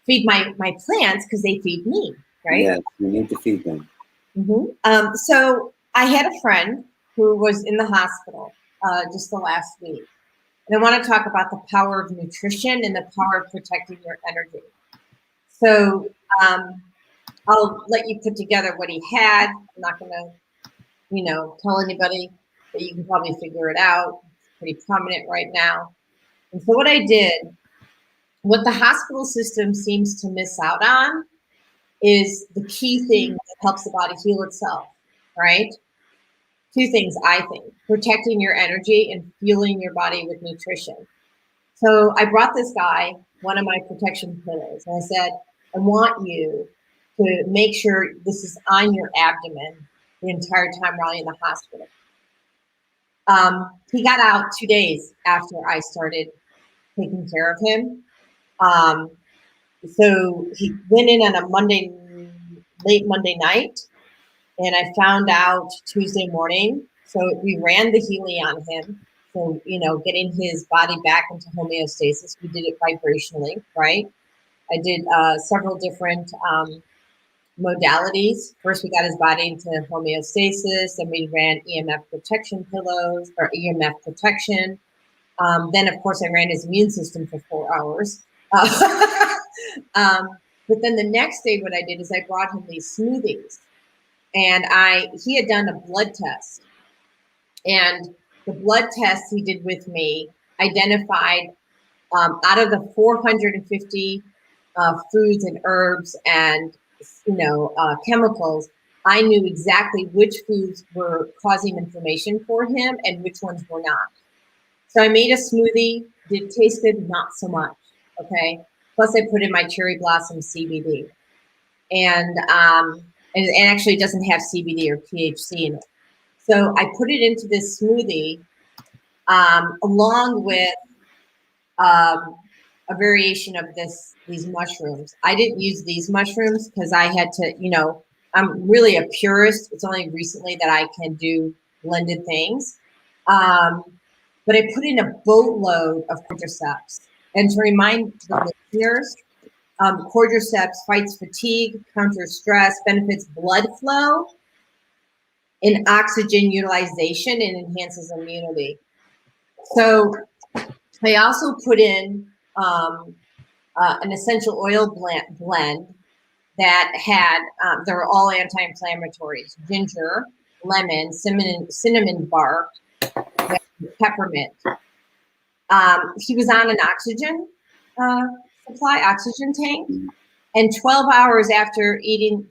feed my plants because they feed me, right? Yeah, you need to feed them. Mm-hmm. So I had a friend who was in the hospital just the last week. And I want to talk about the power of nutrition and the power of protecting your energy. So I'll let you put together what he had. I'm not going to, tell anybody, but you can probably figure it out. It's pretty prominent right now. And so what I did, what the hospital system seems to miss out on is the key thing that helps the body heal itself, right? Two things, I think: protecting your energy and fueling your body with nutrition. So I brought this guy one of my protection pillows, and I said, I want you to make sure this is on your abdomen the entire time while you're in the hospital. He got out 2 days after I started taking care of him. So he went in on a late Monday night, and I found out Tuesday morning. So we ran the Healy on him. So, getting his body back into homeostasis. We did it vibrationally, right? I did several different modalities. First, we got his body into homeostasis, and we ran EMF protection pillows or EMF protection. Then, of course, I ran his immune system for 4 hours. But then the next day, what I did is I brought him these smoothies, and he had done a blood test, and the blood test he did with me identified out of the 450 foods and herbs and chemicals, I knew exactly which foods were causing inflammation for him and which ones were not. So I made a smoothie. Did it taste good? Not so much. Okay. Plus, I put in my cherry blossom CBD, and actually, it doesn't have CBD or THC in it. So I put it into this smoothie, along with a variation of these mushrooms. I didn't use these mushrooms because I had to, I'm really a purist. It's only recently that I can do blended things. But I put in a boatload of cordyceps. And to remind the listeners, cordyceps fights fatigue, counters stress, benefits blood flow, and oxygen utilization, and enhances immunity. So I also put in an essential oil blend that had, they're all anti-inflammatories: ginger, lemon, cinnamon bark, peppermint. He was on an oxygen tank, and 12 hours after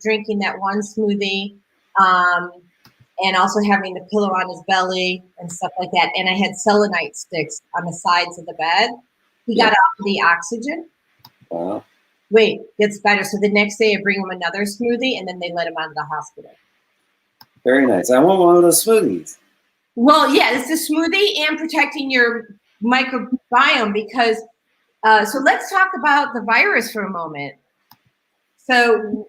drinking that one smoothie, and also having the pillow on his belly and stuff like that, and I had selenite sticks on the sides of the bed, he got off the oxygen. Wow. Wait, gets better. So the next day I bring him another smoothie, and then they let him out of the hospital. Very nice. I want one of those smoothies. Well, yeah, it's a smoothie and protecting your microbiome because, so let's talk about the virus for a moment. So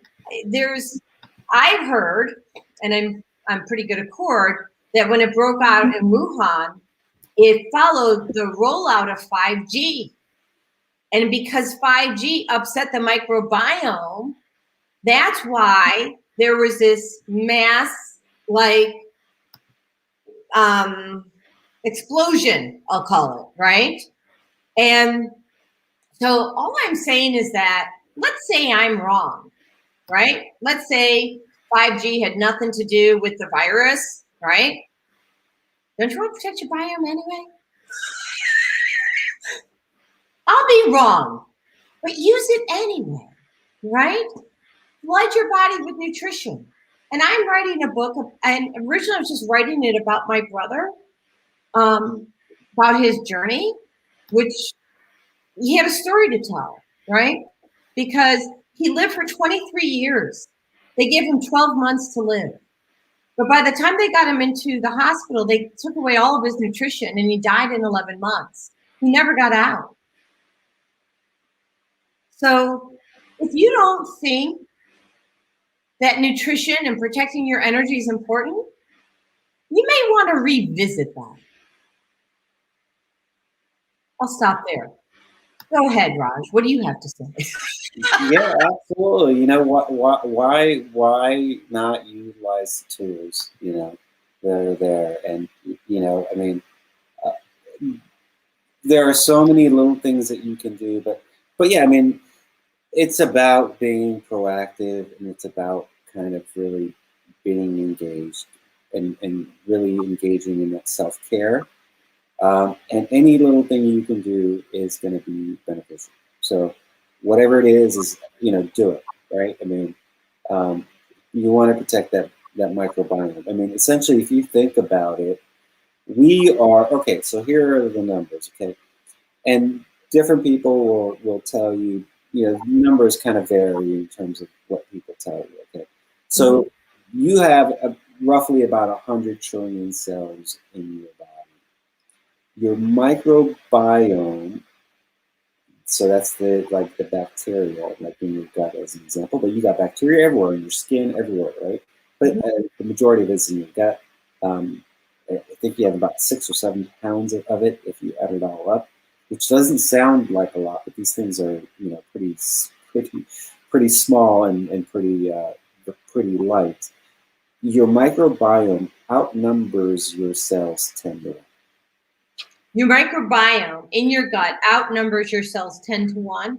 I've heard, and I'm pretty good at cord, that when it broke out in Wuhan, it followed the rollout of 5G. And because 5G upset the microbiome, that's why there was this mass, explosion, I'll call it, right? And so all I'm saying is that, let's say I'm wrong, right? Let's say 5G had nothing to do with the virus, right? Don't you want to protect your biome anyway? I'll be wrong, but use it anyway, right? Flood your body with nutrition. And I'm writing a book, and originally I was just writing it about my brother, about his journey, which he had a story to tell, right? Because he lived for 23 years. They gave him 12 months to live. But by the time they got him into the hospital, they took away all of his nutrition, and he died in 11 months. He never got out. So if you don't think that nutrition and protecting your energy is important, you may want to revisit that. I'll stop there. Go ahead, Raj. What do you have to say? Yeah, absolutely. You know, why not utilize the tools, you know, that are there? And, you know, I mean, there are so many little things that you can do, but yeah, I mean, it's about being proactive, and it's about kind of really being engaged and really engaging in that self-care. And any little thing you can do is going to be beneficial. So whatever it is, you know, do it, right? I mean, you want to protect that microbiome. I mean, essentially, if you think about it, we are, okay, so here are the numbers, okay? And different people will tell you, you know, numbers kind of vary in terms of what people tell you, okay? So you have roughly about 100 trillion cells in your body. Your microbiome, so that's the bacteria, like in your gut as an example, but you got bacteria everywhere, in your skin, everywhere, right? But the majority of it is in your gut. I think you have about 6 or 7 pounds of it if you add it all up, which doesn't sound like a lot, but these things are, you know, pretty small and pretty light. Your microbiome outnumbers your cells 10 to 1. Your microbiome in your gut outnumbers your cells 10 to 1.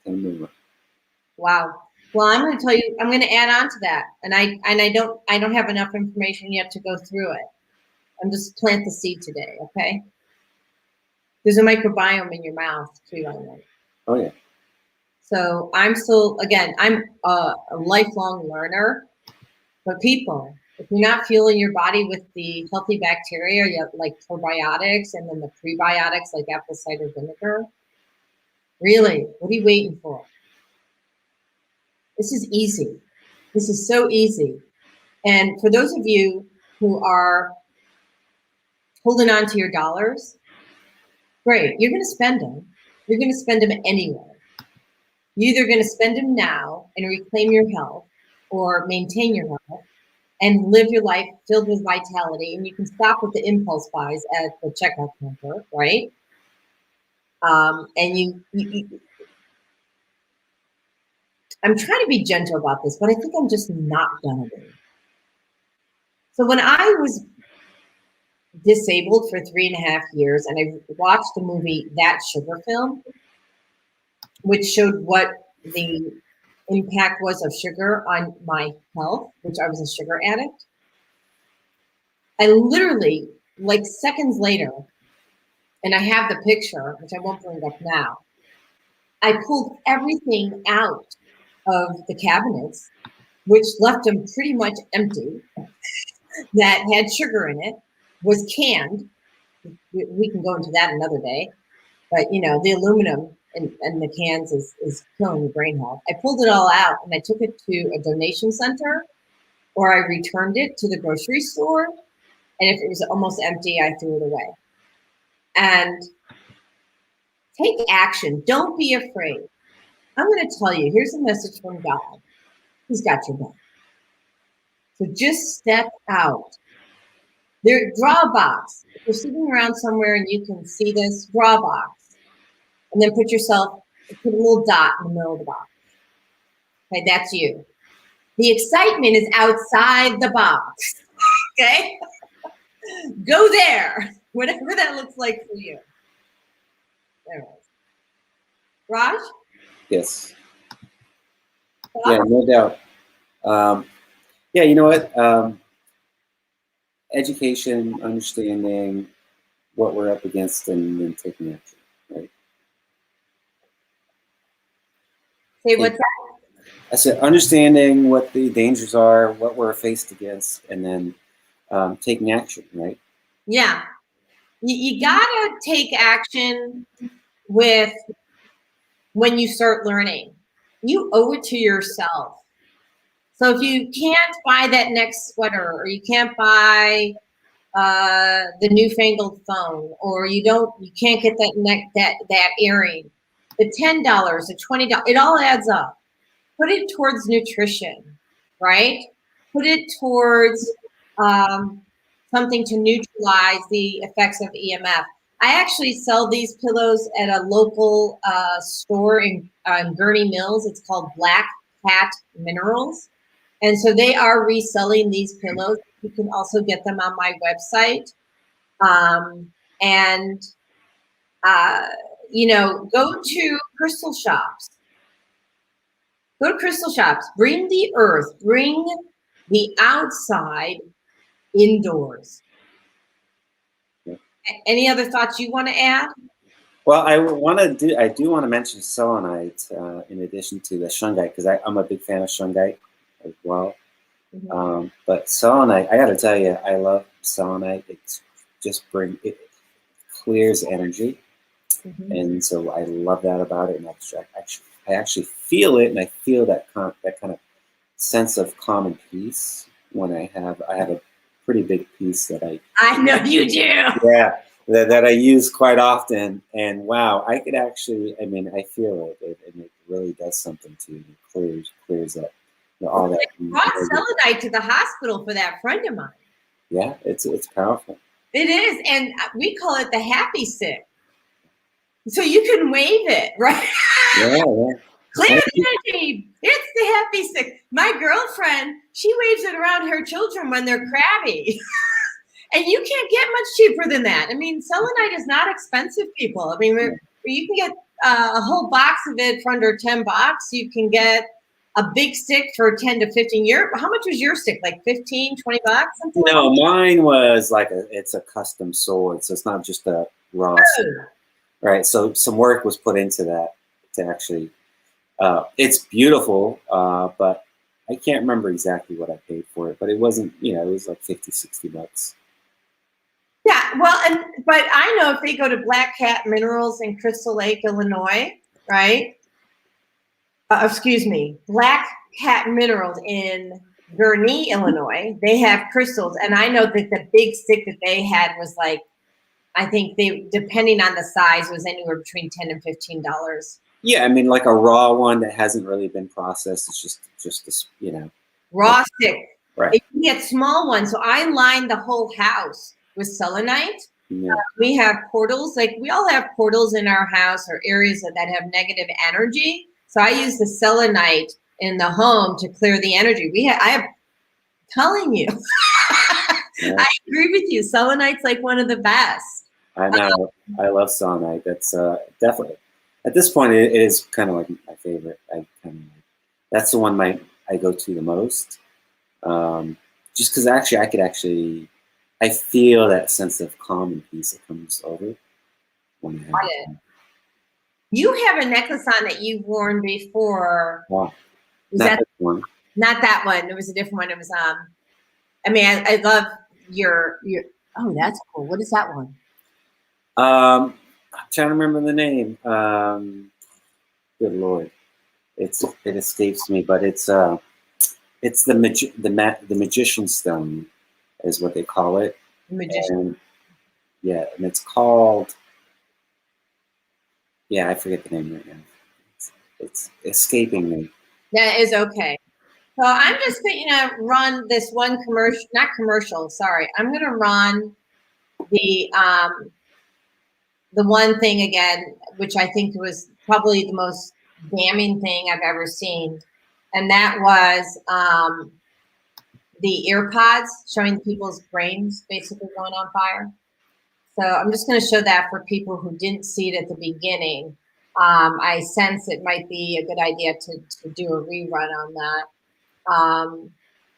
10 to 1. Wow. Well, I'm going to tell you, I'm going to add on to that. And I don't have enough information yet to go through it. I'm just plant the seed today, okay? There's a microbiome in your mouth too, I know. Oh yeah. So I'm still, again, I'm a lifelong learner. But people, if you're not fueling your body with the healthy bacteria, you have like probiotics and then the prebiotics like apple cider vinegar, really, what are you waiting for? This is easy. This is so easy. And for those of you who are holding on to your dollars, great, you're going to spend them. You're going to spend them anyway. You're either going to spend them now and reclaim your health or maintain your health and live your life filled with vitality, and you can stop with the impulse buys at the checkout counter, right? And you I'm trying to be gentle about this, but I think I'm just not gonna be. So when I was disabled for 3.5 years, and I watched the movie That Sugar Film, which showed what the impact was of sugar on my health, which I was a sugar addict. I literally, like seconds later, and I have the picture, which I won't bring up now, I pulled everything out of the cabinets, which left them pretty much empty, that had sugar in it, was canned. We can go into that another day, but you know, the aluminum and the cans is killing the brain health. I pulled it all out and I took it to a donation center, or I returned it to the grocery store. And if it was almost empty, I threw it away. And take action. Don't be afraid. I'm going to tell you, here's a message from God. He's got your back. So just step out. Draw a box. If you're sitting around somewhere and you can see this, draw a box. And then put a little dot in the middle of the box. Okay, that's you. The excitement is outside the box. Okay? Go there. Whatever that looks like for you. There it is. Raj? Yes. Yeah, no doubt. Yeah, you know what? Education, understanding what we're up against, and then taking action, right? Say what's that? I said understanding what the dangers are, what we're faced against, and then taking action, right? Yeah. You gotta take action with when you start learning. You owe it to yourself. So if you can't buy that next sweater, or you can't buy the newfangled phone, or you can't get that earring, the $10, the $20, it all adds up. Put it towards nutrition, right? Put it towards something to neutralize the effects of EMF. I actually sell these pillows at a local store in Gurney Mills. It's called Black Cat Minerals. And so they are reselling these pillows. You can also get them on my website. Go to crystal shops. Go to crystal shops. Bring the earth. Bring the outside indoors. Any other thoughts you want to add? Well, I do want to mention selenite in addition to the shungite, because I'm a big fan of shungite as well. Mm-hmm. But selenite, I got to tell you, I love selenite. It clears energy, mm-hmm. and so I love that about it. And I actually feel it, and I feel that kind of sense of calm and peace when I have a pretty big piece that I know you do. Yeah, that I use quite often, and wow, I could actually, I feel it, and it really does something to you. It clears up all that. I brought selenite to the hospital for that friend of mine. Yeah, it's powerful. It is, and we call it the happy stick. So you can wave it, right? Yeah. Clear the energy. It's the happy stick. My girlfriend, she waves it around her children when they're crabby. And you can't get much cheaper than that. Selenite is not expensive, people. You can get a whole box of it for under $10. You can get a big stick for 10 to 15 years. How much was your stick? Like 15, 20 bucks? Something no, like mine was it's a custom sword. So it's not just a raw stick. Right. So some work was put into that to actually, it's beautiful, but I can't remember exactly what I paid for it, but it wasn't, it was like 50, 60 bucks. Yeah, well, but I know if they go to Black Cat Minerals in Crystal Lake, Illinois, right? Black Cat Minerals in Gurnee, Illinois, they have crystals. And I know that the big stick that they had was like, I think depending on the size, was anywhere between $10 and $15. Yeah, like a raw one that hasn't really been processed. It's just this, raw stick. Right. You can get small ones. So I lined the whole house with selenite. Yeah. We have portals. We all have portals in our house or areas that have negative energy. So I use the selenite in the home to clear the energy. Telling you, yeah. I agree with you. Selenite's like one of the best. I know. I love selenite. That's definitely, at this point, it is kind of like my favorite. That's the one I go to the most. Just because I feel that sense of calm and peace that comes over when I have it. You have a necklace on that you've worn before. Wow. Not that one. There was a different one. It was I love your oh, that's cool. What is that one? I'm trying to remember the name. Good Lord. It escapes me, but it's the magician stone is what they call it. Magician. And it's called, I forget the name right now. It's escaping me. That is okay. So I'm just going to run this one commercial, sorry. I'm going to run the one thing again, which I think was probably the most damning thing I've ever seen. And that was the AirPods showing people's brains basically going on fire. So I'm just going to show that for people who didn't see it at the beginning. I sense it might be a good idea to do a rerun on that.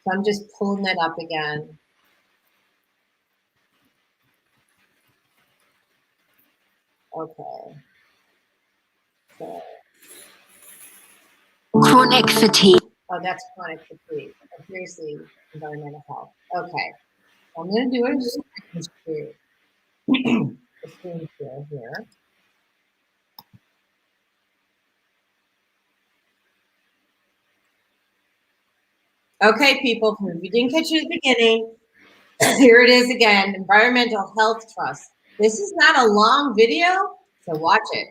So I'm just pulling that up again. Okay. So. Chronic fatigue. Oh, that's chronic fatigue. Here's the environmental health. Okay. I'm going to do a screen share here. Okay, people, if you didn't catch it at the beginning, here it is again, Environmental Health Trust. This is not a long video, so watch it.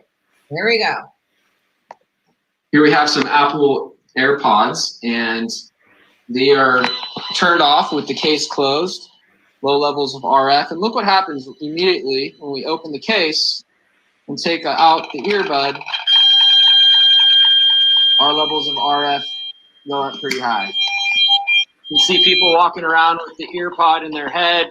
Here we go. Here we have some Apple AirPods, and they are turned off with the case closed, low levels of RF. And look what happens immediately when we open the case and take out the earbud. Our levels of RF go up pretty high. You can see people walking around with the earpod in their head.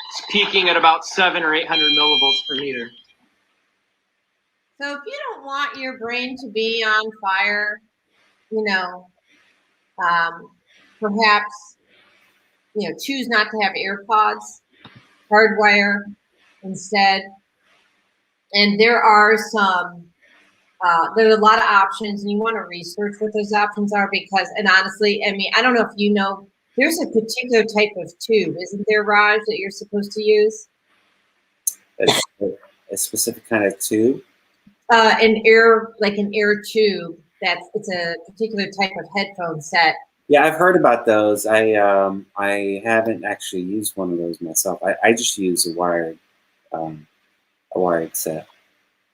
It's peaking at about 700 or 800 millivolts per meter. So if you don't want your brain to be on fire, perhaps, choose not to have AirPods, hardwire instead. And there are a lot of options, and you want to research what those options are because, and honestly, I don't know if you know, there's a particular type of tube, isn't there, Raj, that you're supposed to use? A specific kind of tube? An air tube. It's a particular type of headphone set. Yeah, I've heard about those. I haven't actually used one of those myself. I just use a wired set.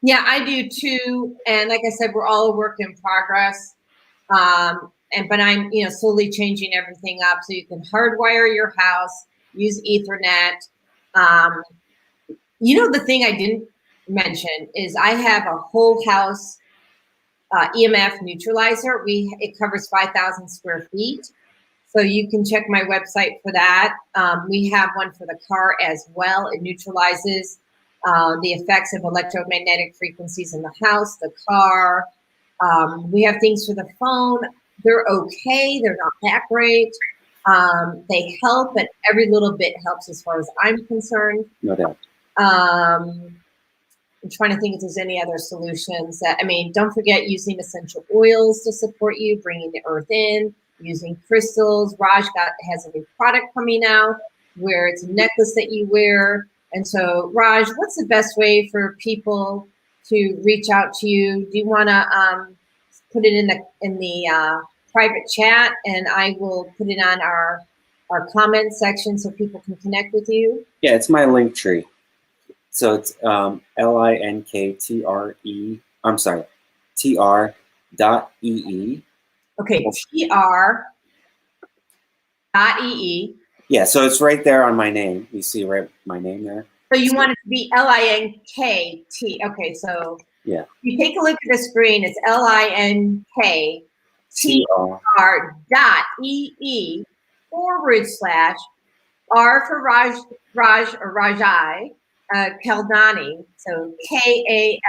Yeah, I do too. And like I said, we're all a work in progress. But I'm slowly changing everything up so you can hardwire your house, use Ethernet. The thing I didn't mention is I have a whole house EMF neutralizer. It covers 5,000 square feet. So you can check my website for that. We have one for the car as well. It neutralizes the effects of electromagnetic frequencies in the house, the car. We have things for the phone. They're okay. They're not that great. They help, but every little bit helps as far as I'm concerned. No doubt. I'm trying to think if there's any other solutions. Don't forget using essential oils to support you, bringing the earth in, using crystals. Raj has a new product coming out where it's a necklace that you wear. And so, Raj, what's the best way for people to reach out to you? Do you want to put it in the private chat, and I will put it on our comment section so people can connect with you? Yeah, it's my link tree. So it's LINKTRE. I'm sorry, TR.EE. Okay, TR.EE. Yeah, so it's right there on my name. You see my name there? So you want it to be LINKT. Okay, so yeah. You take a look at the screen, it's LINKTR.EE/R for Raj or Rajai Kaldani. So KALDANI.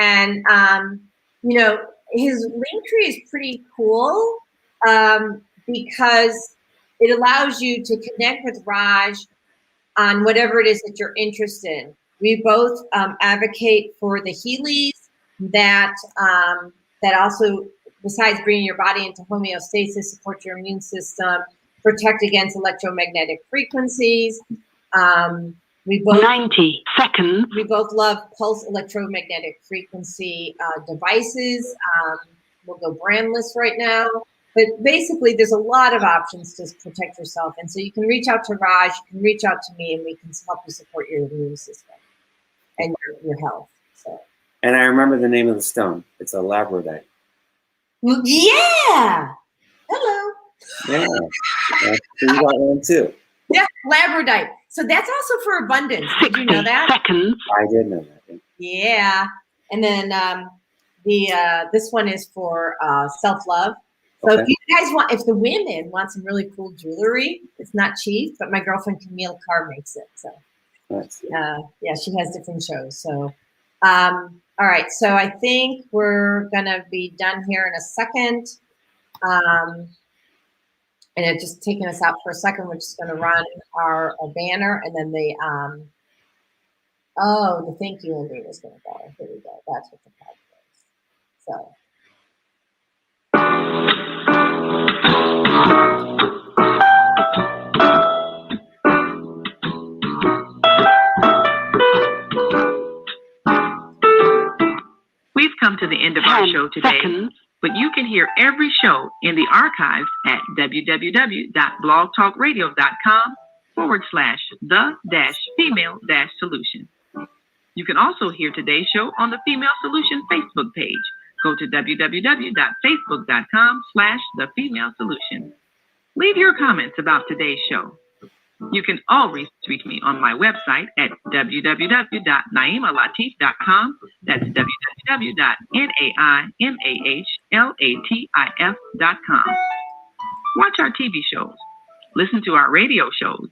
And his link tree is pretty cool because it allows you to connect with Raj on whatever it is that you're interested in. We both advocate for the Healys that also, besides bringing your body into homeostasis, support your immune system, protect against electromagnetic frequencies. We both 90 seconds. We both love pulse electromagnetic frequency devices. We'll go brandless right now. But basically, there's a lot of options to protect yourself. And so you can reach out to Raj, you can reach out to me, and we can help you support your immune system and your health. So. And I remember the name of the stone. It's a labradorite. Yeah! Hello. Yeah. You got one too. Yeah, labradorite. So that's also for abundance. Did you know that? Seconds. I did know that. Yeah. And then this one is for self-love. So Okay. if you guys if the women want some really cool jewelry, it's not cheap, but my girlfriend Camille Carr makes it. So Nice. yeah, she has different shows. So all right. So I think we're gonna be done here in a second. And it's just taking us out for a second. We're just gonna run our banner and then the thank you ending is gonna go. Here we go. That's what the problem is. So. We've come to the end of our show today, but you can hear every show in the archives at www.blogtalkradio.com /the-female-solution. You can also hear today's show on the Female Solution Facebook page. Go to www.facebook.com/thefemalesolution. Leave your comments about today's show. You can always reach me on my website at www.naimalatif.com. That's www.naimalatif.com. Watch our TV shows, listen to our radio shows,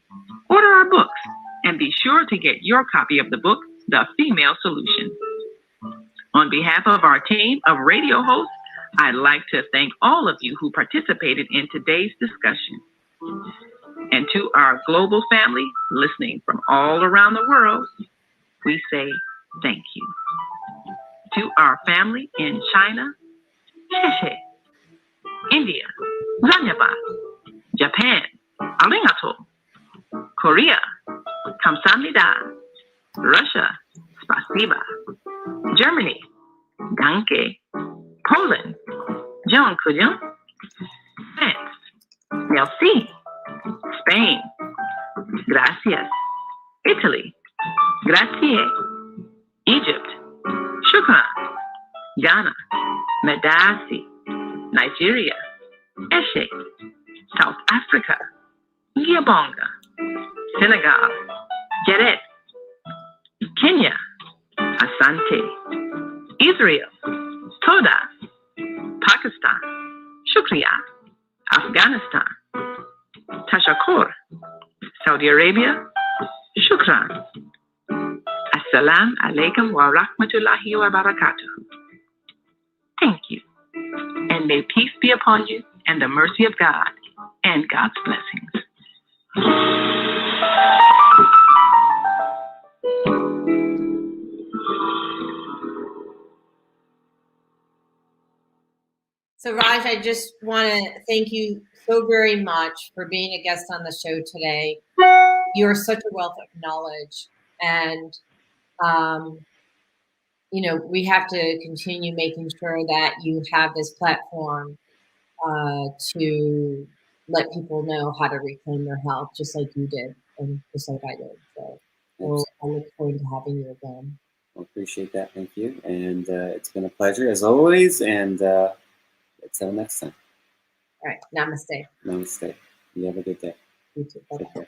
order our books, and be sure to get your copy of the book, The Female Solution. On behalf of our team of radio hosts, I'd like to thank all of you who participated in today's discussion. And to our global family listening from all around the world, we say thank you. To our family in China, Sheshe, India, Zanyaba, Japan, Arigato, Korea, Kamsahamnida, Russia, Spasiba, Germany, Danke, Poland, Dziękuję, France, Merci, Spain, Gracias, Italy, Grazie, Egypt, Shukran, Ghana, Medasi, Nigeria, Eshe, South Africa, Gabonga, Senegal, Geret, Kenya, Asante, Israel, Toda, Pakistan, Shukriya, Afghanistan, Tashakur, Saudi Arabia, Shukran. Assalamu alaikum wa rahmatullahi wa barakatuhu. Thank you. And may peace be upon you and the mercy of God and God's blessings. So Raj, I just want to thank you so very much for being a guest on the show today. You are such a wealth of knowledge, and we have to continue making sure that you have this platform to let people know how to reclaim their health, just like you did and just like I did. So I look forward to having you again. I appreciate that. Thank you. And it's been a pleasure as always. And until next time. All right. Namaste. Namaste. You have a good day. You too. Bye-bye.